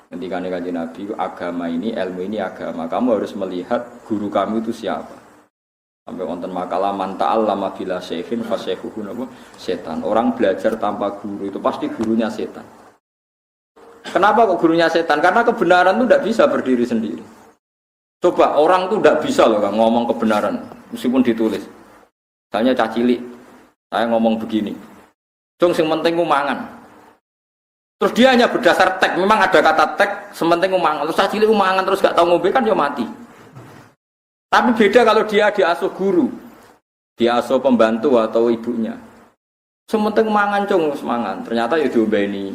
ngendikane Kanjeng Nabi agama ini, ilmu ini agama. Kamu harus melihat guru kamu itu siapa. Sampai wonten makalah man ta'allama bila syekhin fa syekhuhu setan. Orang belajar tanpa guru itu pasti gurunya setan. Kenapa kok gurunya setan? Karena kebenaran itu tidak bisa berdiri sendiri. Coba orang itu tidak bisa loh Kang, ngomong kebenaran meskipun ditulis. Misalnya cacilik, saya ngomong begini. Dong sing penting ku mangan. Terus dia hanya berdasar teks, memang ada kata teks, sementing ku mangan. Terus cacilik ku mangan terus gak tahu ngombe kan ya mati. Tapi beda kalau dia diasuh guru, diasuh pembantu atau ibunya. Sementing mangan cung, mangan. Ternyata ya diombeni,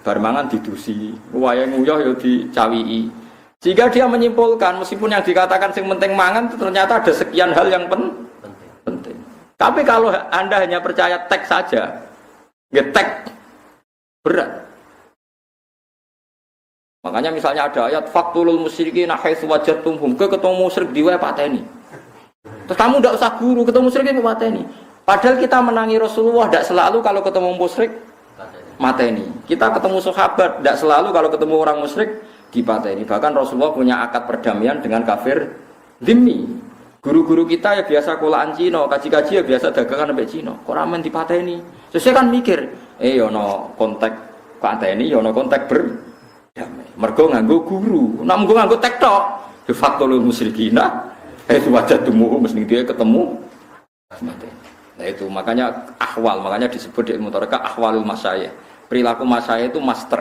bar mangan didusi, wayang nguyah ya dicawii. Jika dia menyimpulkan, meskipun yang dikatakan sing penting mangan, ternyata ada sekian hal yang penting. Tapi kalau Anda hanya percaya teks saja, ya teks berat. Makanya misalnya ada ayat faktulul musyrikin haitsu wajadtumhum, ketemu musyrik diwe pateni. Terus kamu tidak usah guru, ketemu musyrik pateni. Padahal kita menangi Rasulullah tidak selalu kalau ketemu musyrik mateni. Kita ketemu sahabat tidak selalu kalau ketemu orang musyrik dipateni. Bahkan Rasulullah punya akad perdamaian dengan kafir dhimmi. Guru-guru kita ya biasa kulaan Cina, kaji-kaji ya biasa dagangan sampai Cina. Kok ramen dipateni? Sesuai kan mikir, yono kontak pateni, yono kontak damai. Mergo nganggo guru, nak nganggo tek tok. De facto lu musyrikina, wajadumuhu mesti dia ketemu. Nah itu makanya ahwal, makanya disebut di ilmu tarekat ahwalul masyayikh. Perilaku masyayikh itu master.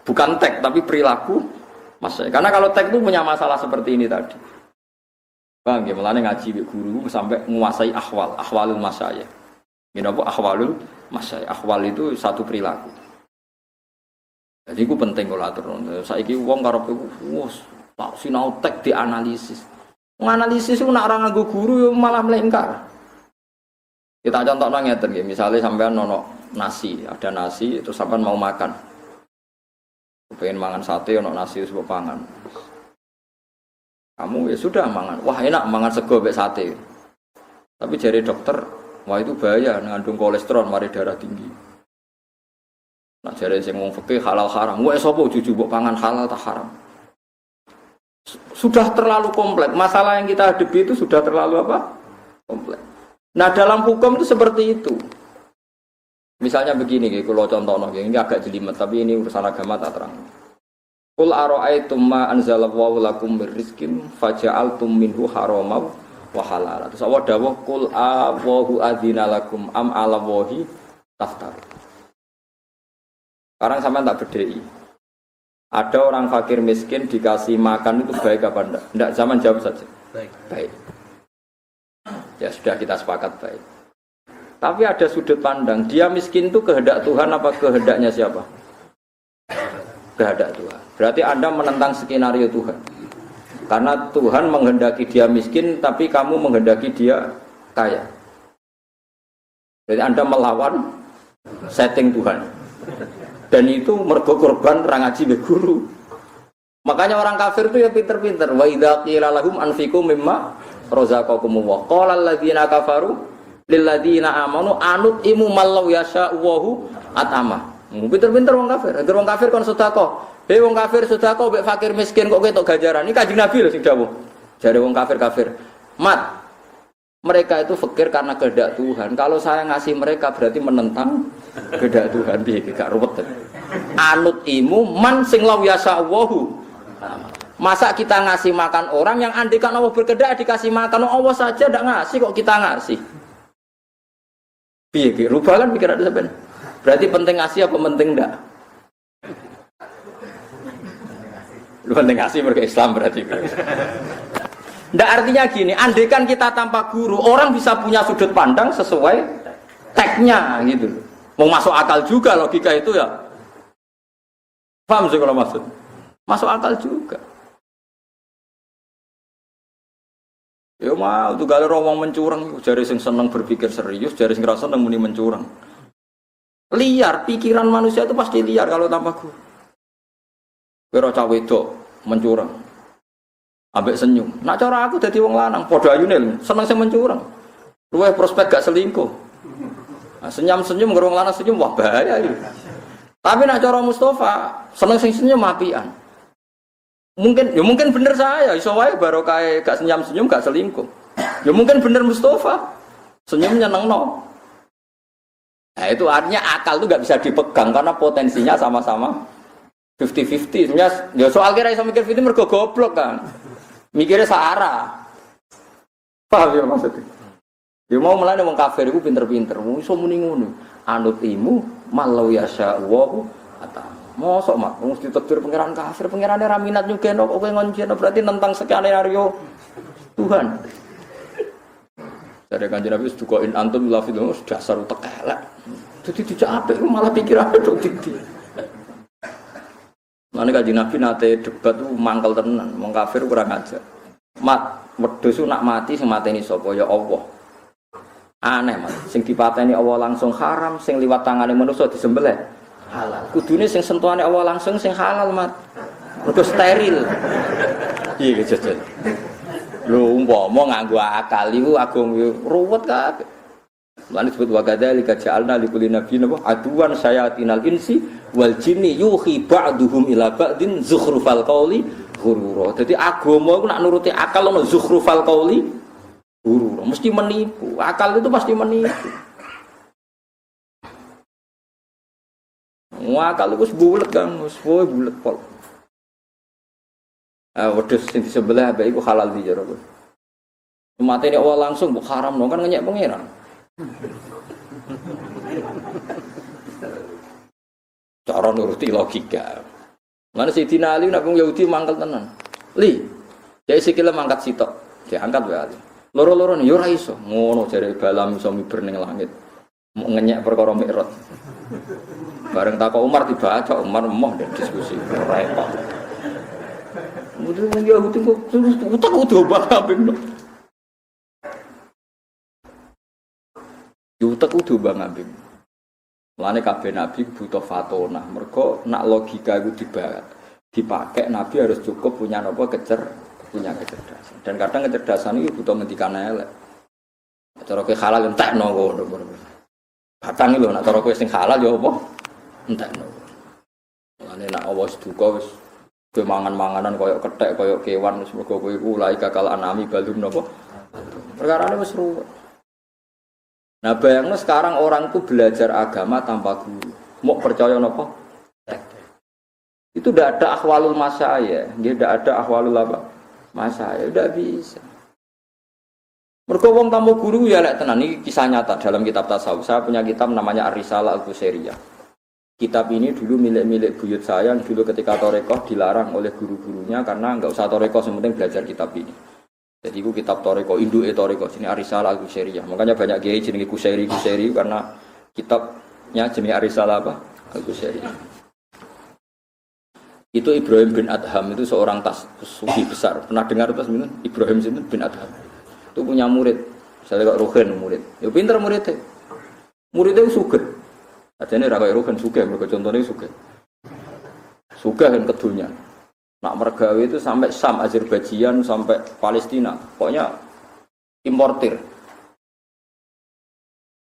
Bukan tek tapi perilaku masyayikh. Karena kalau tek itu punya masalah seperti ini tadi. Bang, ya mulane ngaji guru sampai menguasai ahwal, ahwalul masyayikh. Ini apa ahwalul masyayikh? Ahwal itu satu perilaku. Jadi itu penting kalau atur. Saiki wong karo wis tak sinau tek dianalisis. Menganalisis itu nak orang nganggo guru malah melengkar. Kita contohno ngeten nggih, misale sampean ono nasi, ada nasi terus sampean mau makan. pengen mangan sate ono nasi wis mbok pangan. Kamu ya sudah mangan. Wah, enak mangan sego mbek sate. Tapi jari dokter, wah itu bahaya ngandung kolesterol mari darah tinggi. Nah jari sing wong fikih halal haram. Wah sapa juju mbok pangan halal tak haram. Sudah terlalu kompleks. Masalah yang kita hadapi itu sudah terlalu apa? Kompleks. Nah dalam hukum itu seperti itu. Misalnya begini, kalau contohnya, ini agak jelimet, tapi ini urusan agama tak terang. Qul ara'aytum ma anzalallahu lakum mir rizqin faja'altum minhu haramaw wa halala. Terus Allah dawuh qul Allahu adzina lakum am 'ala Allahi taftar. Sekarang sampean tak bedheki. Ada orang fakir miskin dikasih makan itu baik apa enggak? Enggak, zaman jawab saja. Baik. Ya sudah kita sepakat baik. Tapi ada sudut pandang, dia miskin itu kehendak Tuhan apa kehendaknya siapa? Kehendak Tuhan. Berarti Anda menentang skenario Tuhan. Karena Tuhan menghendaki dia miskin, tapi kamu menghendaki dia kaya. Jadi Anda melawan setting Tuhan. Dan itu mergo korban ra ngaji be guru. Makanya orang kafir itu ya pinter-pinter. Wa idza qila lahum anfiqu mimma razaqakumullah. Qala alladziina kafaru lil ladziina amanu anut'imu mallau yasha'u at'ama. Pinter-pinter wong kafir. Agar wong kafir kon sedekah. Hei wong kafir sedekah mbek fakir miskin kok ketok ganjaran. Ini Kanjeng Nabi lho sing dawuh. Jare wong kafir-kafir. Mat. Mereka itu fakir karena kehendak Tuhan. Kalau saya ngasih mereka berarti menentang kehendak Tuhan. Piye gak ruwet. Anut'imu man sing law yasha'u. Masa kita ngasih makan orang yang andikan Allah berkehendak dikasih makan Allah saja tidak ngasih kok kita ngasih. Piye rubah kan pikiran sampean. Berarti penting ngasih apa penting enggak? Lu penting ngasih mereka Islam berarti. Enggak artinya gini, andikan kita tanpa guru, orang bisa punya sudut pandang sesuai tagnya gitu. Mau masuk akal juga logika itu ya. Paham sih kalau maksud? Masuk akal juga. Ya mau tuh kalau orang mencurang, jari sing seneng berpikir serius, jari sing rasa seneng muni mencurang. Liar, pikiran manusia itu pasti liar kalau tanpa guru. Kira cawe wedok mencurang, ambek senyum. Nak cara aku dadi wong lanang, padha ayune seneng sing mencurang. Luwe prospek gak selingkuh. Nah, senyum-senyum ngerong lanang senyum wah bahaya iki. Tapi nak cara Mustafa, seneng sing senyum apian. Mungkin bener saya, iso wae barokah gak senyum-senyum gak selingkuh. Ya mungkin bener Mustafa. Senyumnya nengno. Nah itu artinya akal itu gak bisa dipegang karena potensinya sama-sama 50-50. Ya soal kira iso mikir 50 mergo goblok kan. Mikirnya searah. Paham ya maksudnya? Ya mau melane wong kafir iku pinter-pinter. Wong iso muni ngono. Anutimu malau yasya'u ata. Mosok mak mesti ditetir pangeran kafir, pangerane ra minat nyugeno kok kowe ngonceno berarti nentang skenario Tuhan. Dari Kanjeng Nabi dukoin antum lafidhu dasar utek elek. Dadi dijak apik malah pikirane tok didi. Mane Kanjeng Nabi nate debat ku mangkel tenan, wong kafir kurang ajar. Mat wedhus nak mati sing mateni sapa ya Allah. Aneh mat, sing dipateni Allah langsung haram, sing liwat tangane manusa disembelih halal. Kudune sing sentuhane Allah langsung sing halal mat. Mergo steril. Iya jajal. Lho umpama nganggo akal iku agung ruwet kabeh. Lan disebut wa kadzalika ja'alna likulli nabiyyin aduwan sayatinal insi wal jinni yuhi ba'duhum ila ba'din zukhrufal qauli ghurura. Dadi agama iku nak nuruti akal ono zukhrufal qauli ghurura. Mesti menipu. Akal itu pasti menipu. Akal itu bulet kan, semua bulet pol. Wedhus sing disebelah bae iku halal di jero. Mateni Allah langsung mbok haram no kan ngenyek pangeran. Cara nuruti logika. Mana Sayyidina Ali nak wong Yahudi mangkel tenan. Li, ya sikile mangkat sitok, diangkat wae Ali. Loro-loro yo ora iso. Ngono jare balam iso miber ning langit. Ngenyek perkara mikrot. Bareng takok Umar dibaca, Umar emoh dan diskusi repot. Mudah Yahudi kok utak udah bangabing. Utak udah bangabing. Mulane kabeh nabi butuh fatona. Mergo nak logika iku dipakai nabi harus cukup punya punya kecerdasan. Dan kadang kecerdasan itu butuh ngendikan elek. Cara kowe halal entekno ngono. Batang lho nak cara kowe sing halal ya apa? Entekno. Mulane nak awas duka wis kowe mangan-manganan koyo kethek koyo kewan wis mergo kowe iku ulai kakal anami balum napa? Perkarane wis ruwet. Nah bayangno sekarang orang tuh belajar agama tanpa guru. Mau percaya napa? Itu tidak ada akhwalul masyayikh, dia tidak ada akhwalul apa? Masyayikh, tidak bisa. Mergo wong tamu guru ya lek tenan iki kisah nyata dalam kitab tasawuf. Saya punya kitab namanya Ar-Risalah Al-Qusairiyah. Kitab ini dulu milik buyut saya yang dulu ketika Torekoh dilarang oleh guru-gurunya karena enggak usah Torekoh, sementing belajar kitab ini. Jadi itu kitab Torekoh, Induke Torekoh, sini Ar-Risalah Al-Qusairiyah. Makanya banyak kiai jenenge Qusairi karena kitabnya jenis Ar-Risalah apa? Al-Qusairiyah. Itu Ibrahim bin Adham itu seorang sufi besar. Pernah dengar tas Ibrahim bin Adham? Itu punya murid. Misalnya kok Ruhin murid. Ya pinter muridnya. Muridnya sugih. Ajane ra kaya Ruhin sugih, mergo contone sugih. Sugih kan kedunya. Nak mergawe itu sampai Sam, Azerbaijan sampai Palestina. Pokoknya importir.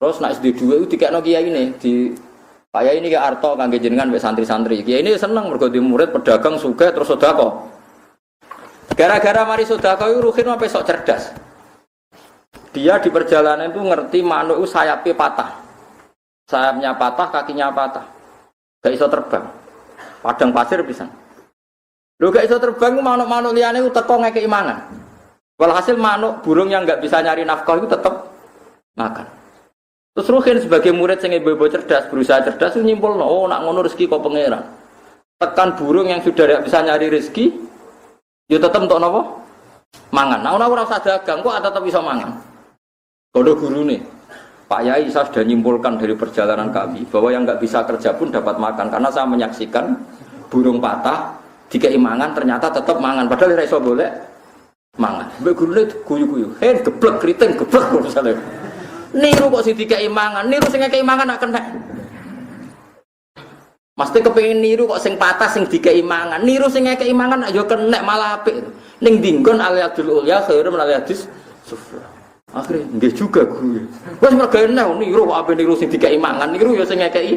Terus nak SD2 itu dikekno kiai ini di kaya ini ke Arto kangge jenengan mbek santri-santri. Kiai ini seneng mergo di murid pedagang sugih terus sedekah. Gara-gara mari sedekah itu Ruhin sampai sok cerdas. Dia di perjalanan itu ngerti manuk itu sayapnya patah. Sayapnya patah, kakinya patah. Gak iso terbang. Padang pasir pisan. Lho gak iso terbang manuk-manuk liyane ku teko ngekeki mangan. Walhasil manuk burung yang gak bisa nyari nafkah itu tetap makan. Terus Ruhin sebagai murid sing ibu cerdas, berusaha cerdas itu nyimpulno, oh nak ngono rezeki kok pangeran. Tekan burung yang sudah tidak bisa nyari rezeki, ya tetep entuk napa? Mangan. Nah ora usah dagang kok tetep bisa mangan. Kodo gurune, Pak Yai saya sudah nyimpulkan dari perjalanan kami bahwa yang nggak bisa kerja pun dapat makan karena saya menyaksikan burung patah dikei mangan ternyata tetap mangan padahal ora iso golek mangan. Mbek gurune guyu-guyu, geblek kriting geblek misalnya. Niru kok sing dikei mangan, niru sing ngekei mangan nak kena. Mesti kepengin niru kok sing patah sing dikei mangan, niru sing ngekei mangan nak yo kena malah apik. Ning dinggon aliyadul ulya khairum aliyadis sufra. Akhirnya nggih juga guru. Wes mergo enak niru kok ape niru sing dikei mangan, niru ya sing ngekei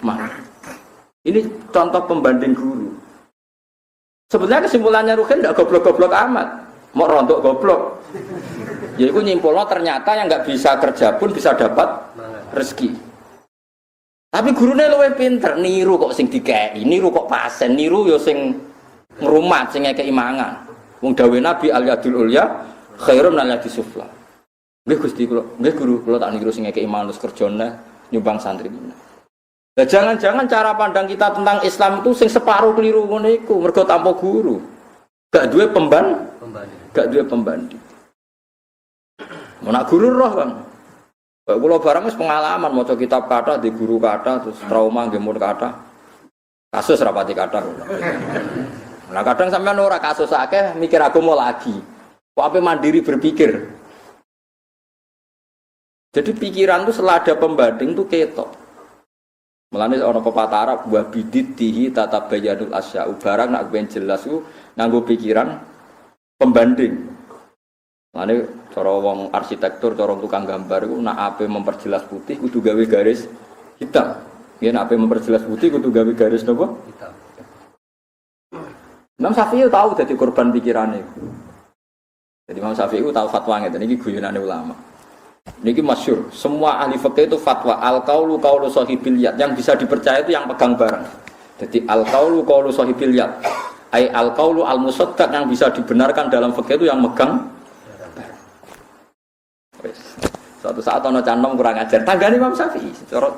mangan. Ini contoh pembanding guru. Sebenarnya kesimpulannya Ruhin ndak goblok-goblok amat, mau rontok goblok. Ya iku nyimpulno ternyata yang nggak bisa kerja pun bisa dapat rezeki. Tapi gurune luwih pinter, niru kok sing dikei, niru kok pasen, niru ya sing ngrumat sing ngekei mangan. Wong dawuh Nabi al-yadul ulya khairum min al-yadis sufla. Nggih Gusti kula, nggih guru kula tak niru sing ngekeki manus kerjane nyumbang santri. Lah jangan-jangan cara pandang kita tentang Islam itu sing separuh keliru ngono iku, mergo tanpa guru. Gak duwe gak duwe pembanding. Menak guru roh kan. Kayak kula barang wis pengalaman maca kitab kata di guru kata terus trauma nggih mun kata. Kasus rapati kata. Nah kadang sampean ora kasus akeh mikir aku mau lagi. Kok ape mandiri berpikir. Jadi pikiran itu selada pembanding itu ketok. Mulane ana pepatah Arab wa biditihi tatabayyanul asya'u barang nak ben jelas ku nganggo pikiran pembanding. Mulane cara wong arsitektur, cara tukang gambar iku nak ape memperjelas putih kudu gawe garis hitam. Yen ape memperjelas putih kudu gawe garis napa? Hitam. Imam Syafi'i tahu dadi korban pikirane. Jadi Imam Syafi'i tahu fatwa ngeten iki guyonane ulama. Niki masyhur, semua ahli fikih itu fatwa al-qaulu qaulu sahibil yad, yang bisa dipercaya itu yang pegang barang. Jadi al-qaulu qaulu sahibil yad, ai al-qaulu al-musaddaq yang bisa dibenarkan dalam fikih itu yang megang barang. Suatu saat ana canom kurang ajar, tanggane Imam Syafi'i. Cara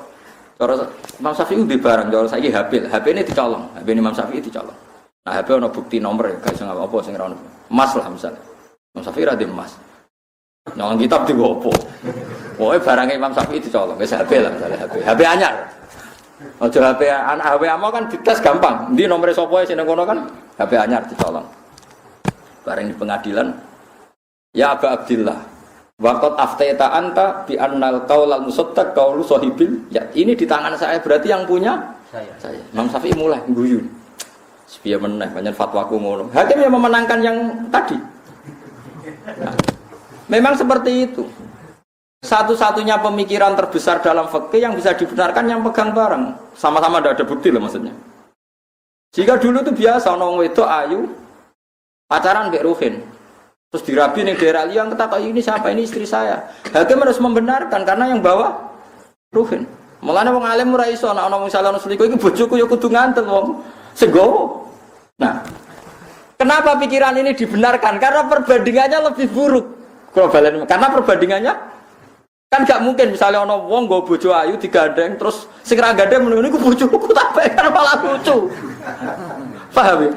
Imam Syafi'i di barang, cara saiki HP ini dicolong, HP Imam Syafi'i dicolong. Nah, HP ana bukti nomor, gak iso apa sing ra ono. Emas lah misalnya. Imam Syafi'i ra di emas. Nyolong kitab di gopo. Pokoknya barangnya Imam Syafi'i dicolong. Wis HP lah misalnya HP anyar. Aja HP anak HP amo kan dites gampang. Ndi nomere sapa sing nang kono kan HP anyar dicolong. Bareng di pengadilan, ya Aba Abdillah. Waqat aftaita anta bi annal qaulal musaddaq qaulu sahibil ya. Ini di tangan saya berarti yang punya saya. Imam Syafi'i mulai guyu. Sepiye meneh pancen fatwaku ngono. Hakim yang memenangkan yang tadi. Nah, memang seperti itu. Satu-satunya pemikiran terbesar dalam fikih yang bisa dibenarkan yang pegang bareng. Sama-sama tidak ada bukti loh maksudnya. Jika dulu itu biasa orang wedok ayu pacaran mbek Ruhin. Terus dirabi ning daerah liang kata ini siapa, ini istri saya. Hakim harus membenarkan karena yang bawa Ruhin. Mulane wong alim ora iso ana misalnya ana selingkuh iki bojoku ya kudu ngantel wong segowo. Nah, kenapa pikiran ini dibenarkan? Karena perbandingannya lebih buruk. Karena perbandingannya kan gak mungkin misalnya ana wong nggo bojo ayu digandeng terus sing ra gandeng meneng niku bojoku tak kan malah lucu. Paham ya?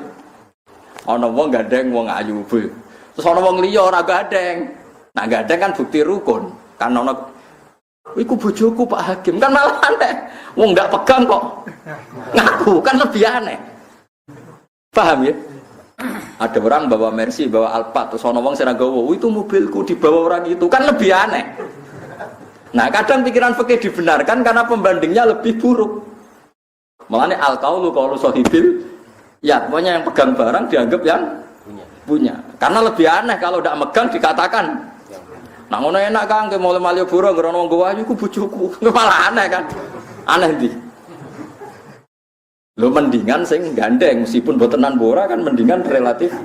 Ana wong gandeng wong ayu bu. Terus ana wong liya ora gandeng. Nah gandeng kan bukti rukun. Kan ana iku bojoku Pak Hakim kan malah aneh. Wong ndak pegang kok ngaku kan lebih aneh. Paham ya? Ada orang bawa Mercy, bawa Alphard, terus ana wong sing nggawa, itu mobilku dibawa orang itu kan lebih aneh. Nah, kadang pikiran fikih dibenarkan karena pembandingnya lebih buruk. Makanya al-qaulu qaulu sahibil ya, pokoknya yang pegang barang dianggap yang punya. Karena lebih aneh kalau tidak megang dikatakan. Nah, ngono enak kan ke Malioboro ngrono wong gowo iku bojoku. Malah aneh kan. Aneh ndi? Lho mendingan sing gandeng meskipun botenan bora kan mendingan relatif.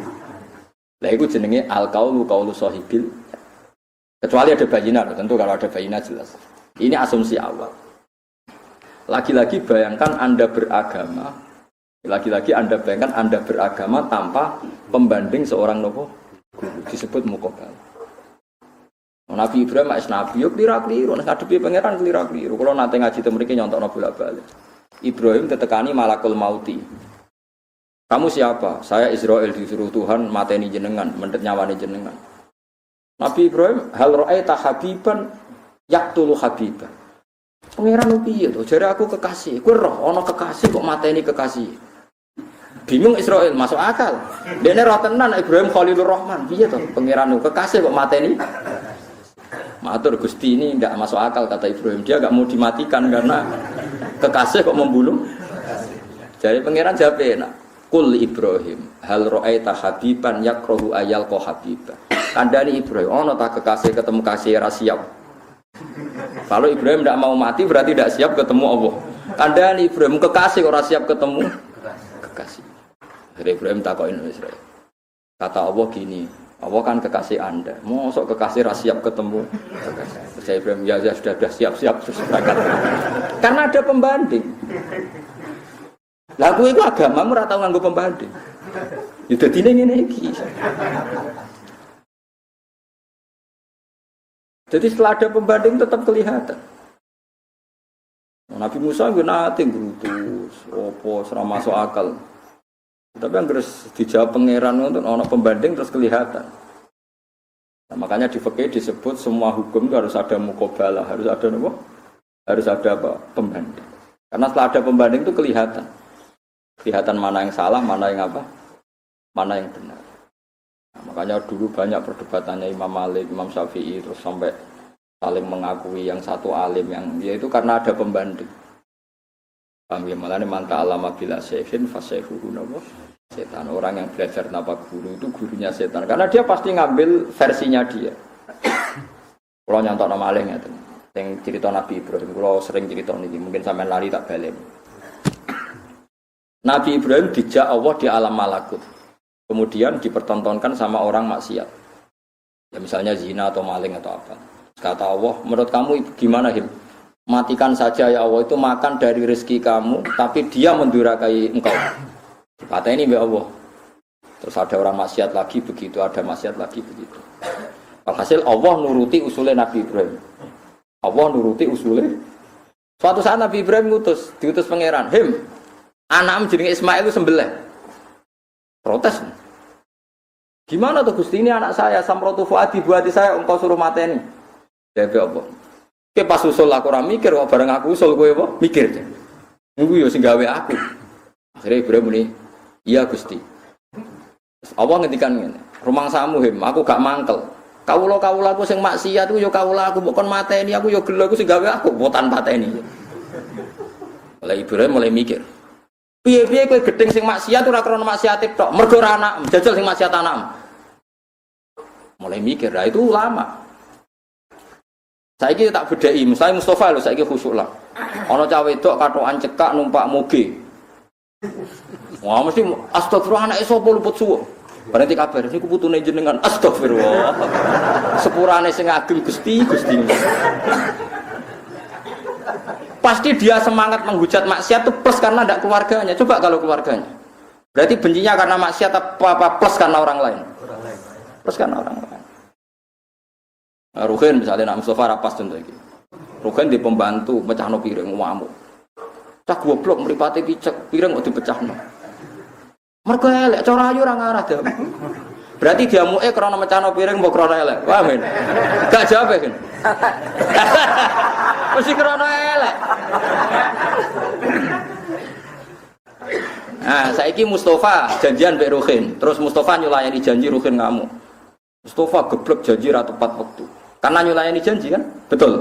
Lah iku jenenge al-qaulu qaulu sahibil. Kecuali ada bayinah, tentu kalau ada bayinah jelas. Ini asumsi awal. Lagi-lagi bayangkan Anda beragama, lagi-lagi Anda bayangkan Anda beragama tanpa pembanding seorang nopo guru disebut muqabbal. Nabi Ibrahim mak nabi yo klira-kliru, nek ngadepi pangeran klira-kliru. Kula nate ngaji teng mriki nyontokno bolak-balik. Ibrahim ditekani malakul mauti. Kamu siapa? Saya Israel disuruh Tuhan mateni jenengan, mendet nyawane jenengan. Nabi Ibrahim hal ra'aita habiban yaqtulu habiban. Pangeran piye to? Jare aku kekasih. Kowe roh ana kekasih kok mateni kekasih. Bingung Israel, masuk akal. Dene roh tenan Ibrahim Khalilur Rahman. Piye to? Pangeran kekasih kok mateni. Matur Gusti ini tidak masuk akal kata Ibrahim. Dia enggak mau dimatikan karena kekasih kok membunuh. Jadi pangeran jawab enak. Kul Ibrahim hal ra'aita habiban yakrahu ayal ko habiban. Kandani Ibrahim, ono tak kekasih ketemu kasih ra siap. Kalau Ibrahim tidak mau mati berarti tidak siap ketemu Allah. Kandani Ibrahim kekasih ora siap ketemu kekasih. Jadi Ibrahim takokin Israel. Kata Allah gini, Allah kan kekasih Anda. Mosok kekasih ra siap ketemu kekasih. Saya Ibrahim ya sudah siap terus berangkat. Karena ada pembanding. Lah kowe iku agamamu ora tau nganggo pembanding. Ya dadine ngene iki. Jadi setelah ada pembanding tetap kelihatan. Nabi Musa nggak nanti gerutus, opo, serama masuk akal. Tapi yang harus dijawab pangeran untuk ono pembanding terus kelihatan. Nah, makanya di fikih disebut semua hukum itu harus ada muqabalah, harus ada apa? Harus ada apa? Pembanding. Karena setelah ada pembanding itu kelihatan. Kelihatan mana yang salah, mana yang apa? Mana yang benar. Nah, makanya dulu banyak perdebatannya Imam Malik, Imam Syafi'i terus sampai saling mengakui yang satu alim yang yaitu karena ada pembanding. Paham ya? Malah manta alama bila syekhin fasyaikhuhu napa? Setan. Orang yang belajar tanpa guru itu gurunya setan. Karena dia pasti ngambil versinya dia. Kalau nyontok nama alih ngeten. Yang cerita Nabi Ibrahim, kalau sering cerita niki, mungkin sampean lali tak balen. Nabi Ibrahim dijak Allah di alam malakut. Kemudian dipertontonkan sama orang maksiat. Ya misalnya zina atau maling atau apa. Kata Allah, menurut kamu gimana Him? Matikan saja ya Allah, itu makan dari rezeki kamu, tapi dia mendurakai engkau. Kata ini ya Allah. Terus ada orang maksiat lagi begitu, ada maksiat lagi begitu. Alhasil Allah nuruti usulnya Nabi Ibrahim. Allah nuruti usulnya. Suatu saat Nabi Ibrahim diutus pangeran. Him, anakmu jenenge Ismail itu sembelih. Protes. Gimana tuh Gusti, ini anak saya, samrotu fuadi buati saya, engkau suruh mateni. Ya Allah. Ke pas usul aku ora mikir kok bareng aku usul kowe apa? Mikir. Niku yo sing gawe aku. Akhirnya Ibrahim muni, "Iya Gusti." Allah ngendikan ngene, "Rumangsamu Him, aku gak mangkel. Kawula aku sing maksiat ku ya kawula aku bukan mateni aku ya gelo aku sing gawe aku botan pateni. Lah Ibrahim mulai mikir. Piye-piye kowe gedeng sing maksiat ora krana maksiate tok, mergo ora anak, jajal sing maksiat anak. Mulai mikir, lah itu ulama. Saiki tak bedheki, misalnya Mustafa lho saiki khusyuk lah. Ana cah wedok katokan cekak numpak moge. Wah mesti astagfirullah anake sapa luput suwuk. Berarti kabar niku putune jenengan astagfirullah. Sepurane sing ageng Gusti. Pasti dia semangat menghujat maksiat itu plus karena tidak keluarganya. Coba kalau keluarganya. Berarti bencinya karena maksiat apa plus karena orang lain? Plus karena orang lain. Nah, Ruhin misalnya nak Mustafa rapas contoh iki. Ruhin di pembantu mecahno piring ngamuk. Cah goblok mripate picek, piring kok dipecahno. Mergo elek cara ayu ora ngarah dah. Berarti dia muke krana mecahno piring mbok krana elek. Paham kan? Gak jawab kan? Mesti krana elek. Nah, saiki Mustafa janjian mbek Ruhin, terus Mustafa nyulayani janji Ruhin ngamuk. Mustafa geblek janji ra tepat waktu. Karena nyulayani janji kan? Betul.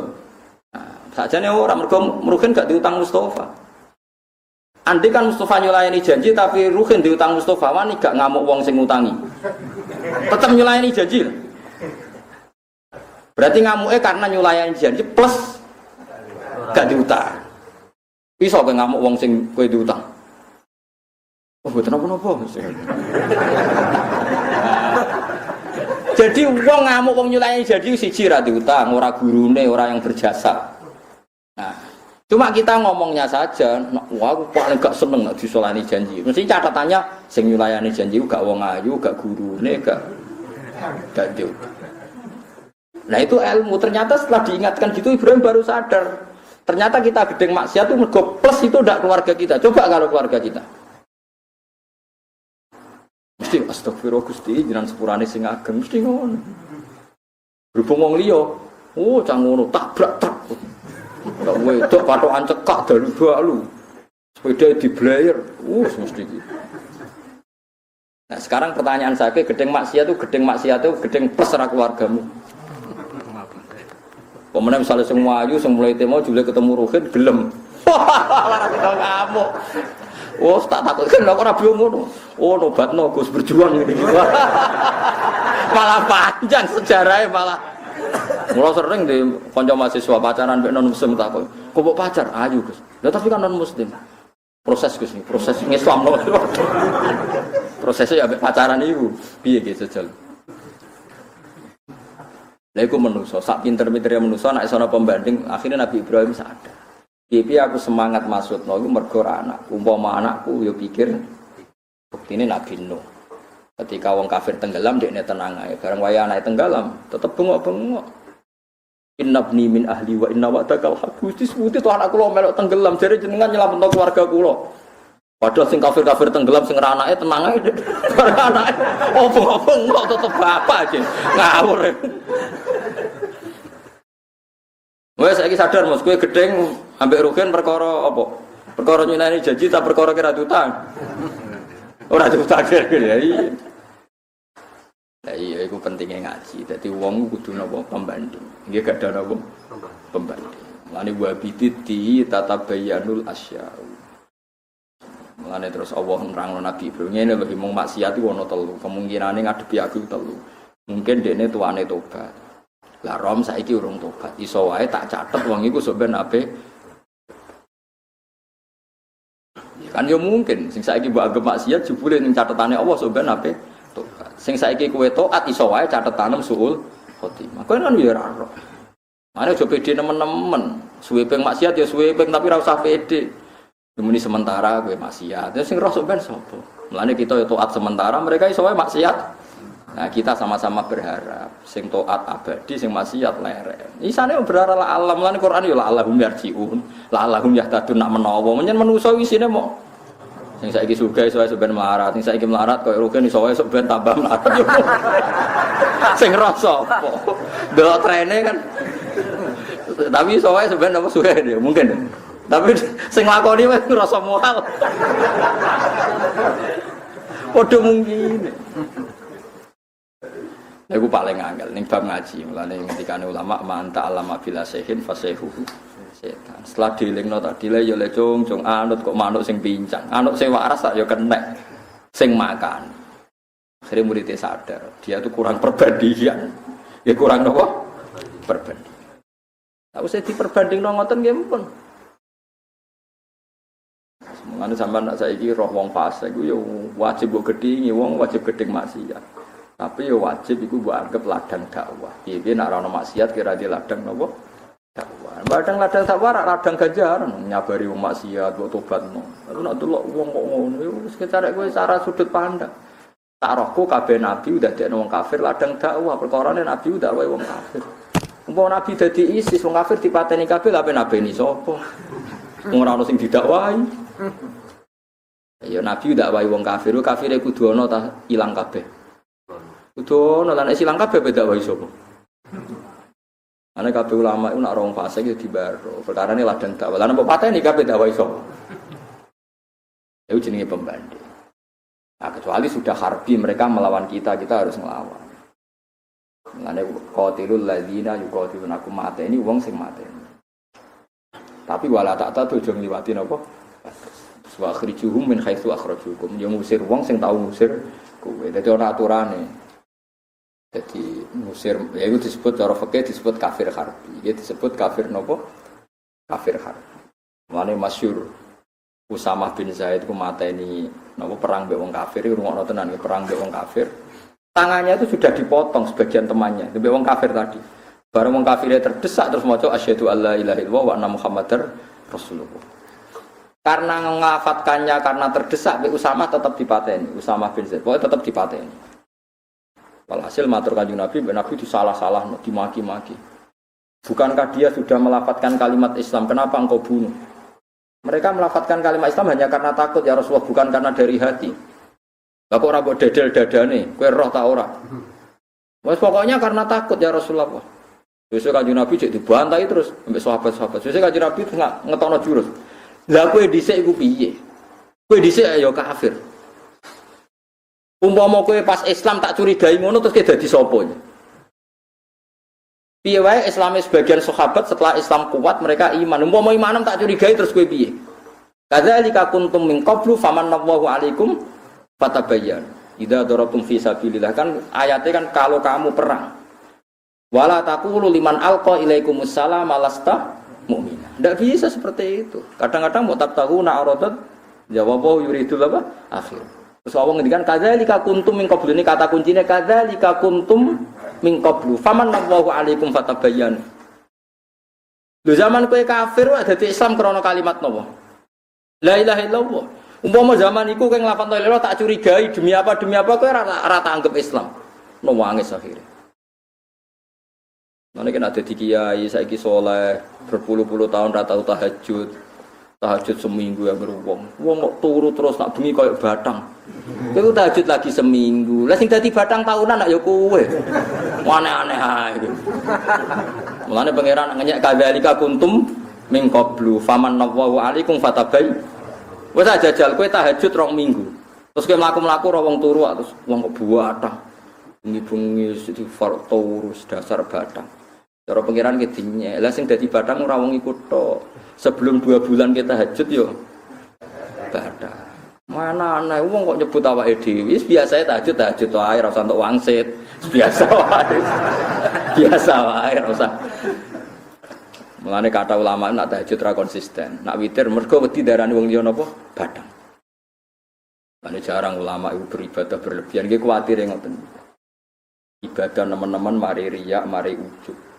Nah, sajane ora mergo Ruhin gak diutang Mustafa. Andai kan Mustafa nyulayani janji tapi Ruhin diutang Mustafa, wani gak ngamuk wong sing ngutangi. Tetap nyulayani janji. Berarti ngamuknya karena nyulayani janji plus gak diutang. Bisa kowe ngamuk wong sing kowe diutang. Oh, mboten napa-napa. Jadi wong ngamuk wong nyulayani janji siji ra diutang, ora gurune, ora yang berjasa. Nah, cuma kita ngomongnya saja, wah aku paling gak seneng nek disolani janji. Mesti catatannya sing nyulayani janji gak wong ayu, gak gurune, gak diutang. Nah itu ilmu, ternyata setelah diingatkan gitu Ibrahim baru sadar. Ternyata kita gedeng maksiat itu mergo plus itu ndak keluarga kita. Coba kalau keluarga kita. Mesti astagfirullah Gusti, jenengan sepurane sing ageng mesti ngono. Berhubung wong liya, oh cang ngono tabrak truk. Enggak wedok patokan cekak dalu dalu. Sepeda diblayer. Mesti gitu. Nah, sekarang pertanyaan saya, gedeng maksiat itu gedeng plus ra keluargamu. Pemenang misalnya semua ayu, mulai temo juga ketemu Ruhin gelem. Wah, kamu. Oh, tak takut kan ora bingung ngono. Oh, nobatno Gus berjuang ini. Malah panjang sejarahnya malah. Mula sering di kanca mahasiswa pacaran mek non muslim takut. Kok mbok pacar ayu, Gus. Lah tapi kan non muslim. Proses Gus nih, proses Islam lho. Prosesnya ya mek pacaran iku. Piye ge sejal. Lah iku menungso, sak pinter-pintere menungso nek ana pembanding, akhirnya Nabi Ibrahim sadar. Piye aku semangat maksudno iku mergo anakku, umpama anakku ya pikir buktine Nabi Nuh. Ketika wong kafir tenggelam dekne tenang ae, bareng waya anake tenggelam, tetep bengok-bengok. Innabni min ahli wa inna wa'dakal haqq. Gusti sebuti to anak kula melok tenggelam, jare jenengan nyelametno keluarga kula. Padahal sing kafir-kafir tenggelam sing ra anake tenang ae. Bareng anake bengok-bengok tetep bapak aja. Ngawur. Wes saiki sadar Mas, kowe gedeng ambek Ruhin perkara apa? Perkara nyinani janji ta perkara kira utang. Ora utang ya iya. Ya iya iku pentingnya ngaji. Dadi wong kudu napa pembanding. Nggih gak ada napa pembanding. Lane wa bititi tatabayyanul asya'u. Mulane terus Allah nerangno Nabi Ibrahim ngene lho mung maksiat iku ana telu. Kemungkinane ngadepi aku telu. Mungkin dekne tuane tobat. Lah rom saiki urung tobat. Iso wae tak catet wong iku sok ben apik. Kan yo mungkin sing saiki mbok anggap maksiat jebule ning catetane Allah sok ben apik tobat. Sing saiki kowe taat iso wae catetanem suul khotimah. Kowe kan yo ora ro. Mane aja pede nemen-nemen. Suwe ping maksiat ya suwe ping tapi ora usah pede. Muni sementara kowe maksiat. Ya sing roh sok ben sapa? Mulane kita yo taat sementara, mereka iso wae maksiat. Nah kita sama-sama berharap sing taat abadi sing maksiat lereng. Isane berharap la alam lan Quran yo la Allahum yarjiun, la Allahum yahtadun nak menawa. Menyen manusa isine mok sing saiki surga iso wae ben melarat, sing saiki melarat koyo Rugen iso wae ben tambah melarat. Sing rasa apa? Delok trene kan. Tapi iso wae ben apa suwe dia mungkin. Tapi sing lakoni wis ngrasa mual. Padha mungkin. Iku paling angel ning bab ngaji. Mulane ngendikane ulama manta alama bila sehin fasehu setan. Setelah dilingno tak dile ya le cung anut kok manuk sing pincang. Anut sing waras tak ya kenek sing makan. Akhirnya muridnya sadar, dia tuh kurang perbandingan. Ya kurang apa? Perbandingan. Tak usah diperbanding ngoten nggih pun. Mulane sampean nak saiki roh wong fasik iku ya wajib mbok gedhingi wong wajib gedhing maksiat. Tapi ya wajib iku mbok anggap ladang dakwah. Piye-piye nek ora ono maksiat kira di ladang napa? Dakwah. Ladang dakwah ladang ganjaran nyabari wong maksiat mbok tobatno. Lalu nek delok wong kok ngono ya wis kecarek kowe cara sudut pandang. Tak rohku kabeh nabi udah dekno wong kafir ladang dakwah. Perkarane nabi udah wae wong kafir. Umpama nabi dadi ISIS wong kafir dipateni kabeh lha nabi ni sapa? Wong ora ono sing didakwahi. Ya nabi dakwahi wong kafir, kafire kudu ana ta ilang kabeh. Kudu ana lan ilang kabeh dakwahi sapa? Ana kabeh ulama iku nek ora wong fasik ya dibaro. Perkarane ladang dakwah. Lan mbok pateni kabeh dakwahi sapa? Itu jenenge pembanding. Nah, kecuali sudah harbi mereka melawan kita harus melawan. Mulane qatilul ladzina yuqatilunakum mateni wong sing mateni. Tapi wala tak tahu aja ngliwati napa? Wa akhrijuhum min haitsu akhrajukum. Ya ngusir wong sing tau ngusir kowe. Dadi ana aturane. Dadi ngusir ya iku disebut cara fikih disebut kafir harbi. Iki disebut kafir napa? Kafir harbi. Mulane masyhur Usamah bin Zaid ku mateni napa perang mbek wong kafir iki rungokno tenan perang mbek wong kafir. Tangannya itu sudah dipotong sebagian temannya, mbek wong kafir tadi. Bareng wong kafirnya terdesak terus maca asyhadu alla ilaha illallah wa anna muhammadar rasulullah. Karena ngelafatkannya karena terdesak mbek Usamah tetap dipateni, Usamah bin Zaid pokoknya tetap dipateni. Walhasil matur Kanjeng Nabi, Nabi disalah-salah, dimaki-maki. Bukankah dia sudah melafatkan kalimat Islam, kenapa engkau bunuh? Mereka melafatkan kalimat Islam hanya karena takut ya Rasulullah, bukan karena dari hati. Lah kok ora mbok dedel dadane, kowe roh ta ora? Wes pokoknya karena takut ya Rasulullah. Besok Kanjeng Nabi cek dibantai terus sampai sahabat-sahabat. Besok Kanjeng Nabi terus ngetokno jurus. Lah kowe dhisik iku piye? Kowe dhisik ya kafir. Umpama kowe pas Islam tak curigai ngono terus kowe dadi sapa? Piye wae Islame sebagian sahabat setelah Islam kuat mereka iman. Umpama imanem tak curigai terus kowe piye? Kadzalika kuntum min qablu famanallahu alaikum fatabayyan. Idza darabtum fi sabilillah kan ayatnya kan kalau kamu perang. Wala taqulu liman alqa ilaikumus salam alasta mu'mina. Tidak bisa seperti itu. Kadang-kadang mau tabtaguna aradat jawabahu yuridul apa? Akhir. Terus Allah ngendikan kadzalika kuntum min qablu, ini kata kuncinya kadzalika kuntum min qablu famanallahu alaikum fatabayyan. Lho zaman kowe kafir wae dadi Islam krana kalimat napa? La ilaha illallah. Umpama zaman iku kowe nglafal la ilaha tak curigai demi apa kowe ora tak anggap Islam. Nangis akhire. Mana kan ada di kiai, saiki soleh berpuluh-puluh tahun rata tahajud seminggu ya beruang. Wong kok turu terus nak bengi koyo batang. Kowe tahajud lagi seminggu. Lah sing dadi batang tahunan nak ya kowe. Aneh-aneh ae. Mulane pangeran ngenyek kadzalika kuntum min qablu famanallahu alaikum fatabai. Wes aja jajal kowe tahajud 2 minggu. Terus kowe mlaku-mlaku ro wong turu terus wong kok batang. Bengi-bengi di turu dasar batang. Cara pengiran ketinya, lah sing dadi batang ora wong iku tok. Sebelum 2 bulan kita tahajud yo batang. Mana ana wong kok nyebut awake dhewe, wis biasa tahajud wae ora usah entuk wangsit. Biasa wae. Biasa wae ora usah. Mulane kata ulama nak tahajud ra konsisten. Nak witir mergo wedi darani wong liya napa? Batang. Mane jarang ulama itu beribadah berlebihan, nggih kuwatir ngoten. Ibadah teman-teman mari riya, mari ujub.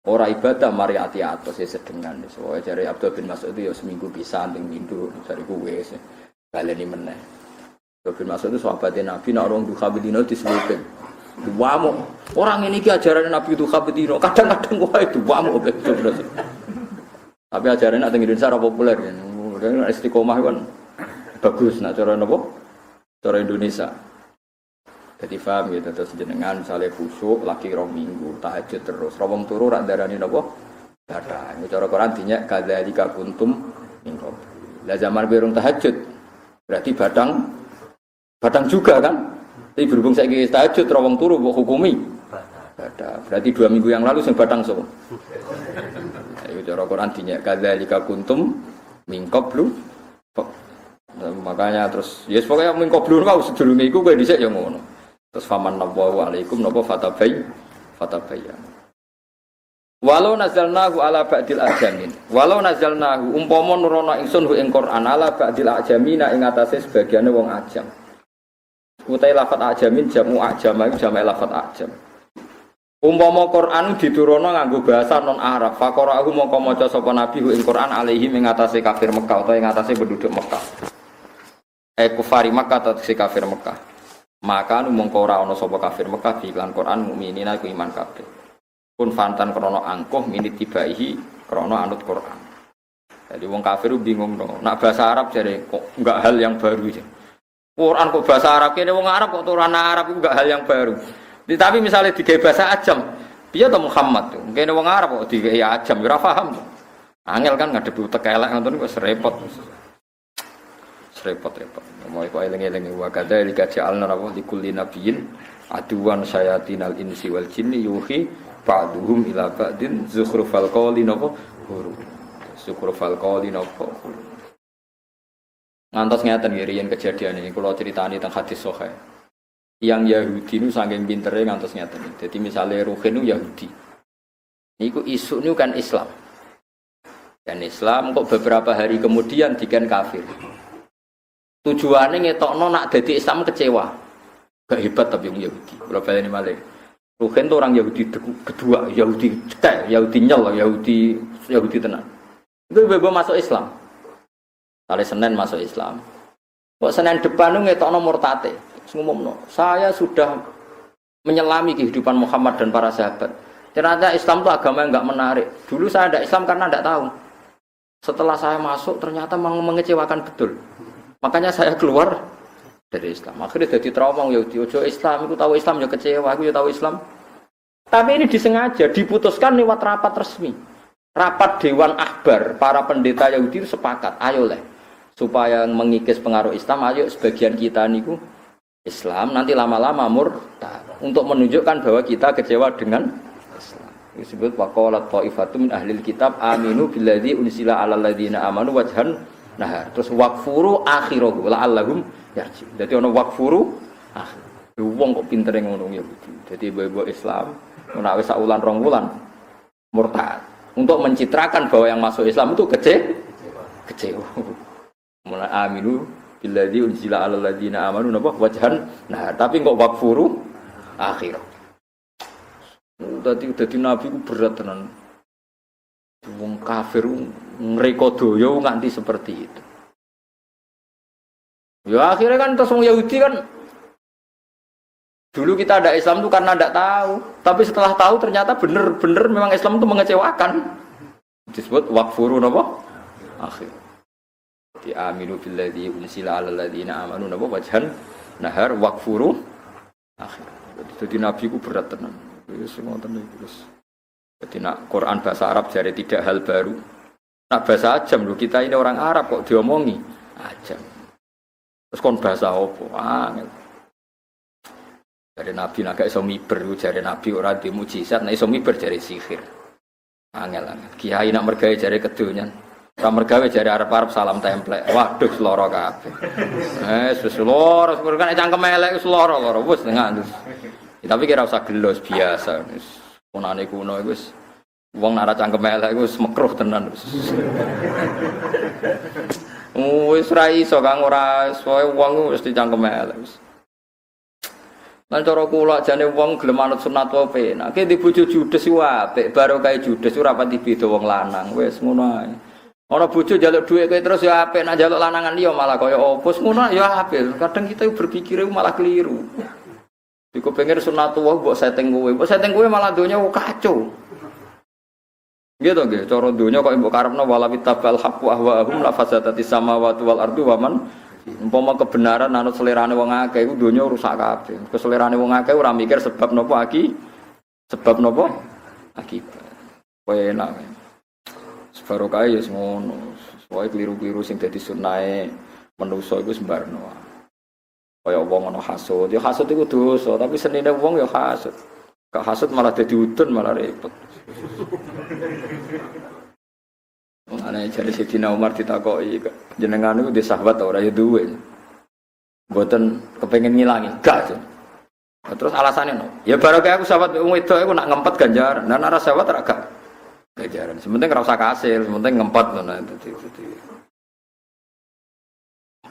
Ora ibadah mari ati atos ya sedengan. Soale jare Abdul bin Mas'ud itu ya seminggu pisan ping pindho jare kuwe wis baleni meneh. Abdul bin Mas'ud itu sahabatnya Nabi nek orang duha bedino diselupin. Duamu. Orang ini ki ajaran Nabi duha bedino. Kadang-kadang wae duamu betul. Tapi ajaran nek teng Indonesia ora populer ya. Istiqomah kan bagus nek cara napa? Cara Indonesia. Jadi paham gitu, terus jenengan misalnya busuk lagi 2 minggu tahajud terus, rawong turu rak darani napa? Batang. Cara Quran dinyak kadzalika kuntum min qabl. Lah zaman berung tahajud berarti batang juga kan? Tapi berhubung saiki tahajud ra wong turu mbok hukumi. Ada. Berarti 2 minggu yang lalu sing batang so. Ayo cara Quran dinya kadzalika kuntum min qablu. Makanya terus yes pokoknya min qablu kau sedurunge iku kowe dhisik ya ngono. Terus faman nabawu alaikum napa fatabayyan. Walau nazalnahu ala ba'dil ajamin. Walau nazalnahu umpama nurono ingsun hu ing Quran ala ba'dil ajamina ing atase sebagiane wong ajam. Utai lafat ajamin jamu ajam iku jamak lafat ajam. Umpama Quran diturono nganggo bahasa non Arab, faqara'ahu mongko maca sapa nabi hu ing Quran alaihi ing atase kafir Mekah utawa ing atase penduduk Mekah. Kufari Makkah atase kafir Mekah. Maka mongko ora ana sapa kafir Mekah iklan Quran mukminina iku iman kabeh. Pun fantan krono angkuh minit tibaihi krono anut Quran. Jadi wong kafir bingung dong. Nak bahasa Arab jadi kok enggak hal yang baru aja. Quran kok bahasa Arab kene wong Arab kok turunan Arab itu enggak hal yang baru. Tapi misalnya digawe bahasa ajam, piye to Muhammad tuh? Kene wong Arab kok digawe ajam ora paham. Angel kan ngadepi utek elek ngoten wis repot. Repot-repot. Mau iku eling-eling wa kadzalika ja'alna likulli nabiyyin aduwan sayatinal insi wal jinni yuhi ba'duhum ila ba'din zukhrufal qawli napa huruf. Zukhrufal qawli napa huruf. Ngantos ngeten nggih riyen kejadian ini kula critani teng hadis sahih. Yang Yahudi nu saking pintere ngantos ngeten. Dadi misale Ruhin nu Yahudi. Niku isu niku kan Islam. Dan Islam kok beberapa hari kemudian diken kafir. Tujuannya ngetokno nak dadi Islam kecewa. Gak hebat tapi yang Yahudi. Kalau baleni malih. Ruhin itu orang Yahudi kedua, Yahudi cetek, Yahudi nyel, Yahudi tenan. Itu bebo masuk Islam. Kali Senin masuk Islam. Kok Senin depan itu ngetokno murtate. Ngomongno, saya sudah menyelami kehidupan Muhammad dan para sahabat. Ternyata Islam itu agama yang enggak menarik. Dulu saya ada Islam karena enggak tahu. Setelah saya masuk ternyata mengecewakan betul. Makanya saya keluar dari Islam. Akhirnya jadi trauma Yahudi. Ojo Islam, aku tahu Islam ya kecewa, aku ya tahu Islam. Tapi ini disengaja, diputuskan lewat rapat resmi. Rapat Dewan Akbar, para pendeta Yahudi itu sepakat. Ayo lah, supaya mengikis pengaruh Islam, ayo sebagian kita niku Islam, nanti lama-lama murtad. Untuk menunjukkan bahwa kita kecewa dengan Islam. Disebut waqalat ta'ifatum min ahlil kitab aminu billadzi unsila 'alal ladzina amanu wajhan nahar. Terus waqfuru akhirahu la'allahum yarji. Jadi ana waqfuru akhir. Wong kok pintere ngono ya. Jadi ibu Islam menawa sak wulan rong wulan murtad. Untuk mencitrakan bahwa yang masuk Islam itu kecewa. Mulai aminu billadzi unzila 'alal ladzina amanu napa wajhan nahar. Tapi kok waqfuru akhir. Dadi nabi ku berat tenan. Wong kafir ngreka doya nganti seperti itu. Ya akhirnya kan terus wong Yahudi kan dulu kita ada Islam itu karena tidak tahu, tapi setelah tahu ternyata benar-benar memang Islam itu mengecewakan. Disebut waqfuru napa? Akhir. Di aminu billadzi unsila 'alal ladzina amanu napa wajhan nahar waqfuru akhir. Jadi nabi ku berat tenan. Wis ngoten iki wis. Jadi nak Quran bahasa Arab jadi tidak hal baru. Nak bahasa ajam lho, kita ini orang Arab kok diomongi ajam. Terus kon bahasa apa? Angel. Dari Nabi nak iso miber, jare Nabi ora di mukjizat, nek iso miber jare sihir. Angel. Kiai nak mergawe jare kedonyan. Ora mergawe jare arep-arep salam templek. Waduh seloro kabeh. Wis seloro, kan cangkem elek wis seloro wis ngandus. Tapi kira usah gelos biasa. Punane kuno iku wis wong nek ora cangkem elek iku wis mekruh tenan wis. Wis ra iso kang ora soe wong wis dicangkem elek wis. Lan cara kula jane wong gelem anut sunat wae penak. Ki di bojo judes iku apik, barokah judes ora pati beda wong lanang. Wis ngono ae. Ana bojo njaluk dhuwit kowe terus ya apik, nek njaluk lanangan liya malah kaya opus ngono ya apik. Kadang kita berpikir malah keliru. Iku pengen sunatullah mbok setting kowe malah donya kacau. Gitu nggih, cara donya kok mbok karepno wala bitabal haqqu ahwahum la fasadatis samawati wal ardu wa man umpama kebenaran anut selerane wong akeh iku donya rusak kabeh. Keselerane wong akeh ora mikir sebab napa akibat. Kowe enak. Barokah ya ngono. Soale kliru-kliru sing dadi sunahe manusa iku sembarno. Kaya wong ana hasud, ya hasud iku dosa, tapi senine wong ya hasud. Gak hasud malah dadi udun malah repot. Ana jare Sidina Umar ditakoki, jenengan niku di sahabat ora ya duwe. Mboten kepengin ngilangi, gak. Terus alasannya no, ya barokah aku sahabat wong wedok aku nak ngempet ganjaran, nah ora sahabat ora gak ganjaran. Sementing ora usah kasil, sementing ngempet ngono dadi.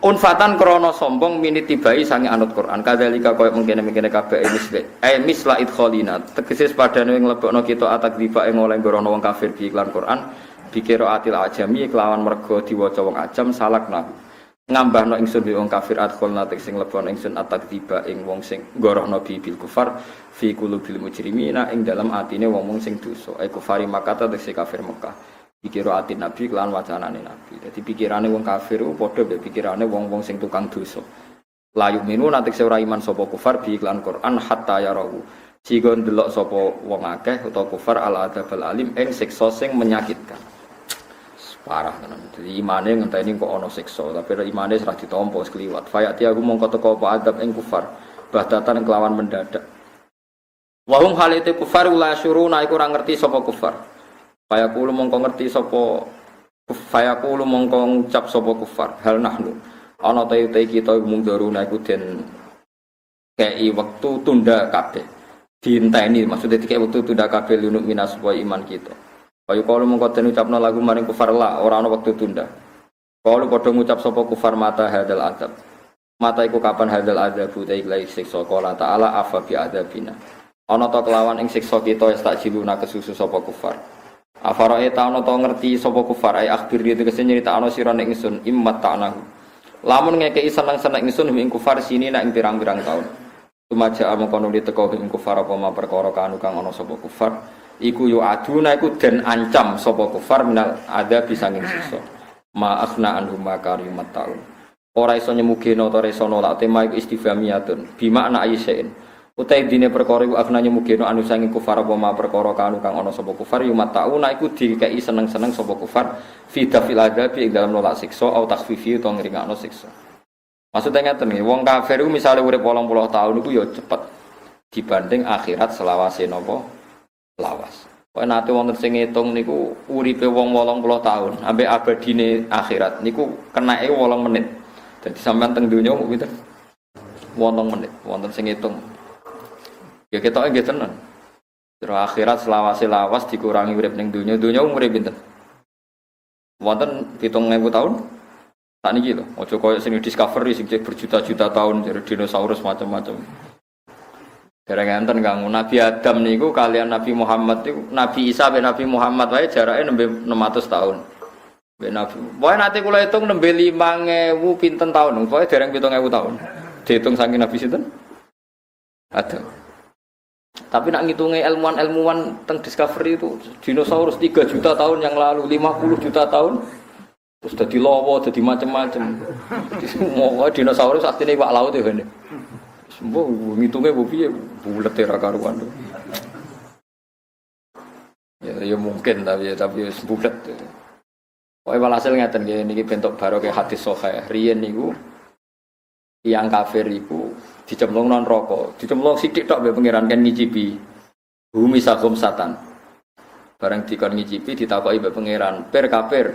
Unfatan krono sombong mini tibai sangi anut Quran. Kadzalika koyo mengkene-mengkene kabeh misla idkhalina. Tegese padane nglebokno kita atak diba ing oleh ngorono wong kafir bi iklan Quran. Bikira atil ajami kelawan mergo diwaca wong ajam salakna. Ngambahno ingsun bi wong kafir adkhalna sing lebon ingsun atak diba ing wong sing ngorono bi bil kufar fi qulubil mujrimina ing dalam atine wong sing dosa. Ai kufari Makkah tegese kafir Mekah. Pikir ati Nabi kelan wacanane Nabi. Jadi pikirane wong kafir ku padha mbek pikirane wong-wong sing tukang dosa. Layu minu nanti ora iman sapa kufar bi iklan Quran hatta yarahu. Sigo ndelok sapa wong akeh utawa kufar al adzabal alim ing siksa sing menyakitkan. Parah tenan. Jadi imane ngenteni kok ana siksa, tapi imane ora ditampa wis kliwat. Fayati aku mongko teko apa adab ing kufar. Bahdatan kelawan mendadak. Wa hum halite kufar la syuruna iku ora ngerti sapa kufar. Fayaqulu mongko ngerti sapa fayaqulu mongko ngucap sapa kufar hal nahnu ana ta kita mung daruna iku den kei wektu tunda kabeh diinteni maksudnya dikei wektu tunda kabeh lunuk minas wa iman kita fayaqulu mongko den ucapna lagu maring kufar la ora ana wektu tunda kalau padha ngucap sapa kufar mata hadal adab mata iku kapan hadal adab ta iki siksa qala ta'ala afa bi adabina ana ta kelawan ing siksa kita tak jiluna kesusu sapa kufar Afara eta ana to ngerti sapa kufar ai akhbir dia tegese nyritakno sira nek ingsun immat ta'nahu. Lamun ngekeki seneng-seneng ingsun ing kufar sini nek ing pirang-pirang taun. Tumaja amangkono diteko ing kufar apa ma perkara kanu kang ana sapa kufar iku yo aduna iku den ancam sapa kufar minal ada bisa ing siksa. Ma akhna anhum makarimat taun. Ora iso nyemugeno ora iso nolak tema iku istifhamiyatun bi makna ayyain. Utai dine perkara iku afnanya mugeno anu sange kufar apa ma perkara kanu kang ana sapa kufar yo matauna iku dikeki seneng-seneng sapa kufar fi dafil adabi ing dalam nolak siksa au takhfifi utawa ngringakno siksa. Maksudnya ngeten nggih, wong kafir iku misale urip 80 tahun iku yo cepet dibanding akhirat selawase napa lawas. Kok nate wonten sing ngitung niku uripe wong 80 tahun ambek abadine akhirat niku kenake 8 menit. Dadi sampean teng donya mung pinten? 8 menit, wonten sing ngitung. Ya kita nggih tenan. Terus akhirat selawase lawas dikurangi urip ning donya umure pinten? Wonten 7.000 tahun. Tak niki lho, aja koyo sing discovery sing berjuta-juta tahun dari dinosaurus macam-macam. Dereng-enten kang Nabi Adam niku kalian Nabi Muhammad niku Nabi Isa ben Nabi Muhammad wae jarake nembe 600 tahun. Ben Nabi. Wae nate kula hitung nembe 5.000 pinten tahun, wae dereng 7.000 tahun. Dihitung saking Nabi sinten? Adam. Tapi nak ngitungnya ilmuwan teng discovery itu dinosaurus 3 juta tahun yang lalu, 50 juta tahun terus dadi lawa, dadi macam-macam. Semua dinosaurus artine iwak laut ya ngene. Semua ngitungnya piye bulet ra karuan. Ya mungkin tapi bulet. Pokoke walhasil ngeten nggih niki bentuk barokah hadis sahih. Riyen niku yang kafir iku dicemplung non rokok, dicemplung sidik tok mbek pangeran kan ngicipi. Bumi sagom satan. Bareng dikon ngicipi ditakoki mbek pangeran, "Per kafir.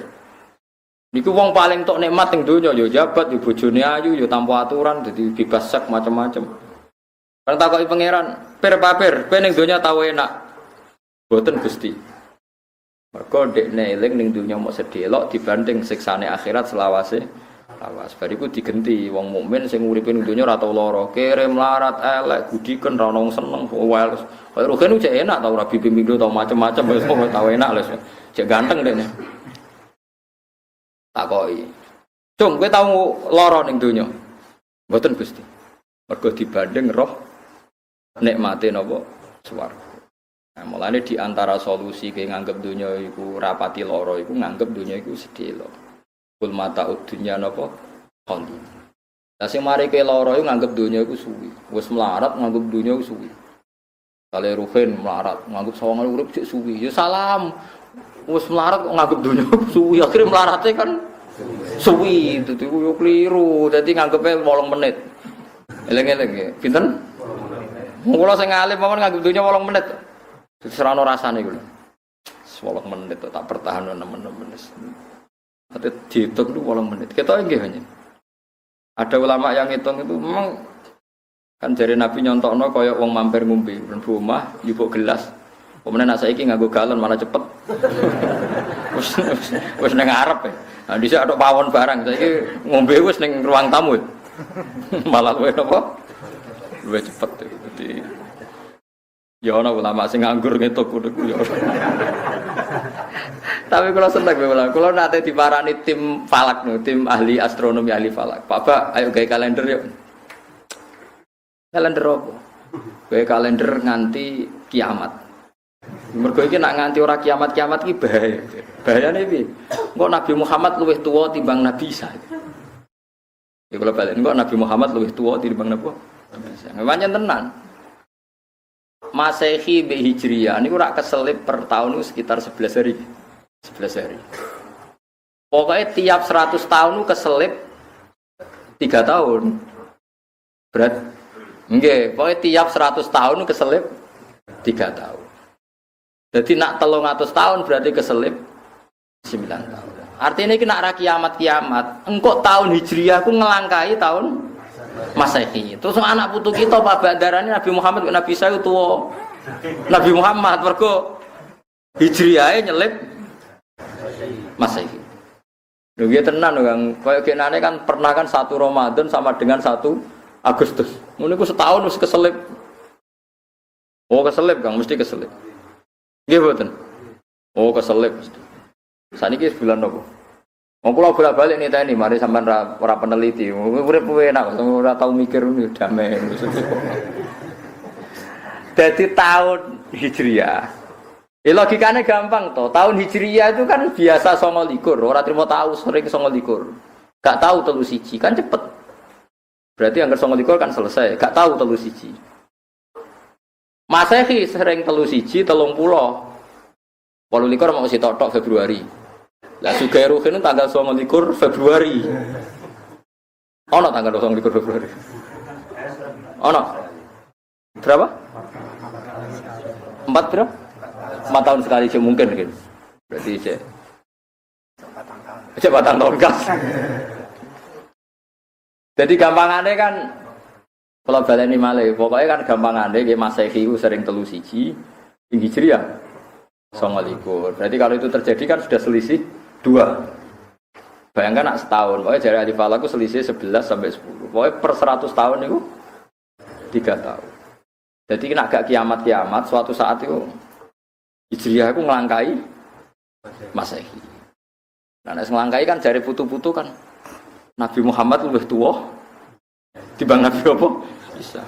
Niku wong paling tok nikmat ning donya ya jabat, ya bojone ayu, ya tanpa aturan, dadi bebas sek macam-macam." Bareng takoki pangeran, "Per kafir, ben ning donya tau enak." Boten Gusti. Mergo dekne eling ning donya mok sedelok dibanding siksane akhirat selawase lawas. Bariku digenti wong mukmin sing uripe ning donya ora tau lara, kere melarat elek gudiken ra ono seneng wae. Kaya rogen cek enak tau rabi pindho tau macam-macam wis tau enak lho. Cek ganteng dene. Takoki. Cung, kowe tau lara ning donya? Mboten Gusti. Mergo dibanding roh nikmate napa swarga. Nah, mulane di antara solusi ke nganggep donya iku rapati lara iku nganggep donya iku sedelo. Kul mata dunya napa kondi. Lah sing mari ke lara iku nganggep donya iku suwi. Wis melarat nganggep donya iku suwi. Kale ruhin melarat nganggep sawangan urip sik suwi. Ya salam. Wis melarat kok nganggep donya suwi. Akhire melarate kan suwi. Dadi yo kliru. Dadi nganggepe 8 menit. Eleng-eleng ya. Pinten? Kula sing alim mawon nganggo dunya 8 menit. Serano rasane kula. 8 menit tak pertahan 6 menit. Ate dihitung itu 8 menit. Kita nggih hanya. Ada ulama yang hitung itu memang kan jari Nabi nyontokno kaya wong mampir ngombe, ben omah yupuk gelas. Kemudian nak saiki nganggo galon malah cepet. Wis ning ngarep. Nah dhisik ada pawon barang, saiki ngombe wis ning ruang tamu. Malah luwih napa? Luwih cepet. Jadi ya ana ulama sing nganggur ngetuk kudu ya. Tapi kalau seneng bae kalau nate diparani tim falak no, tim ahli astronomi ahli falak. Pak, ayo gawe kalender yuk. Kalender apa? Gawe kalender nganti kiamat. Mergo iki nak nganti ora kiamat-kiamat iki bahaya. Bahayane piye? Engko Nabi Muhammad luwih tuwa timbang Nabi Isa. Ya kalau balik engko Nabi Muhammad luwih tuwa timbang Nabi Isa. Pancen tenan. Masehi be Hijriyah niku rak keselip per tahun itu sekitar 11 hari. 11 hari. Pokoknya tiap 100 tahun itu keselip 3 tahun. Berat. Nggih, pokoknya tiap 100 tahun itu keselip 3 tahun. Jadi nak 300 tahun berarti keselip 9 tahun. Artinya ini nak ra kiamat-kiamat, engkau tahun Hijriyah ku ngelangkai tahun Masehi. Terus anak putu kita Pak Bandarane Nabi Muhammad Nabi Isa itu tua. Nabi Muhammad mergo Hijriyah nyelip Masehi. Lho ya tenan Kang, koyo kenane kan pernah kan 1 Ramadan sama dengan 1 Agustus. Ngono iku setahun wis keselip. Oh keselip Kang, mesti keselip. Nggih mboten. Oh keselip mesti. Saniki bulan nopo? Wong kula bolak-balik niteni mari sampean ora peneliti. Urip enak ora tau mikir damai. Dadi tahun Hijriyah. Logikane gampang toh. Tahun Hijriyah itu kan biasa 29, ora trimo tahu sering 29. Gak tahu 31 kan cepet. Berarti anggar 29 kan selesai, gak tahu 31. Masehi sering 31, 30. 28 mau si tok Februari. Lah Sugairuh itu tanggal 29 Februari. Ono tanggal 29 Februari. Ono. Berapa? 4 berapa? 4 tahun sekali sih mungkin gitu. Berarti cek batang tongkat. Jadi gampangannya kan kalau baleni malih, pokoknya kan gampangannya nggih Masehi itu sering 31, Hijriyah 29. Berarti kalau itu terjadi kan sudah selisih 2. Bayangkan nak setahun, pokoknya jari ahli falak itu selisih 11 sampai 10. Pokoknya per 100 tahun itu 3 tahun. Jadi nak gak kiamat-kiamat, suatu saat itu Hijriyah itu ngelangkai Masehi. Nah, ngelangkai kan jari putu-putu kan Nabi Muhammad lebih tua dibanding Nabi apa? Bisa.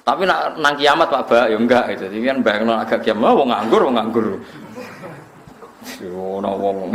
Tapi nang kiamat Pak Ba ya enggak gitu. Jadi kan bayangno agak kiamat wong nganggur. Yo wong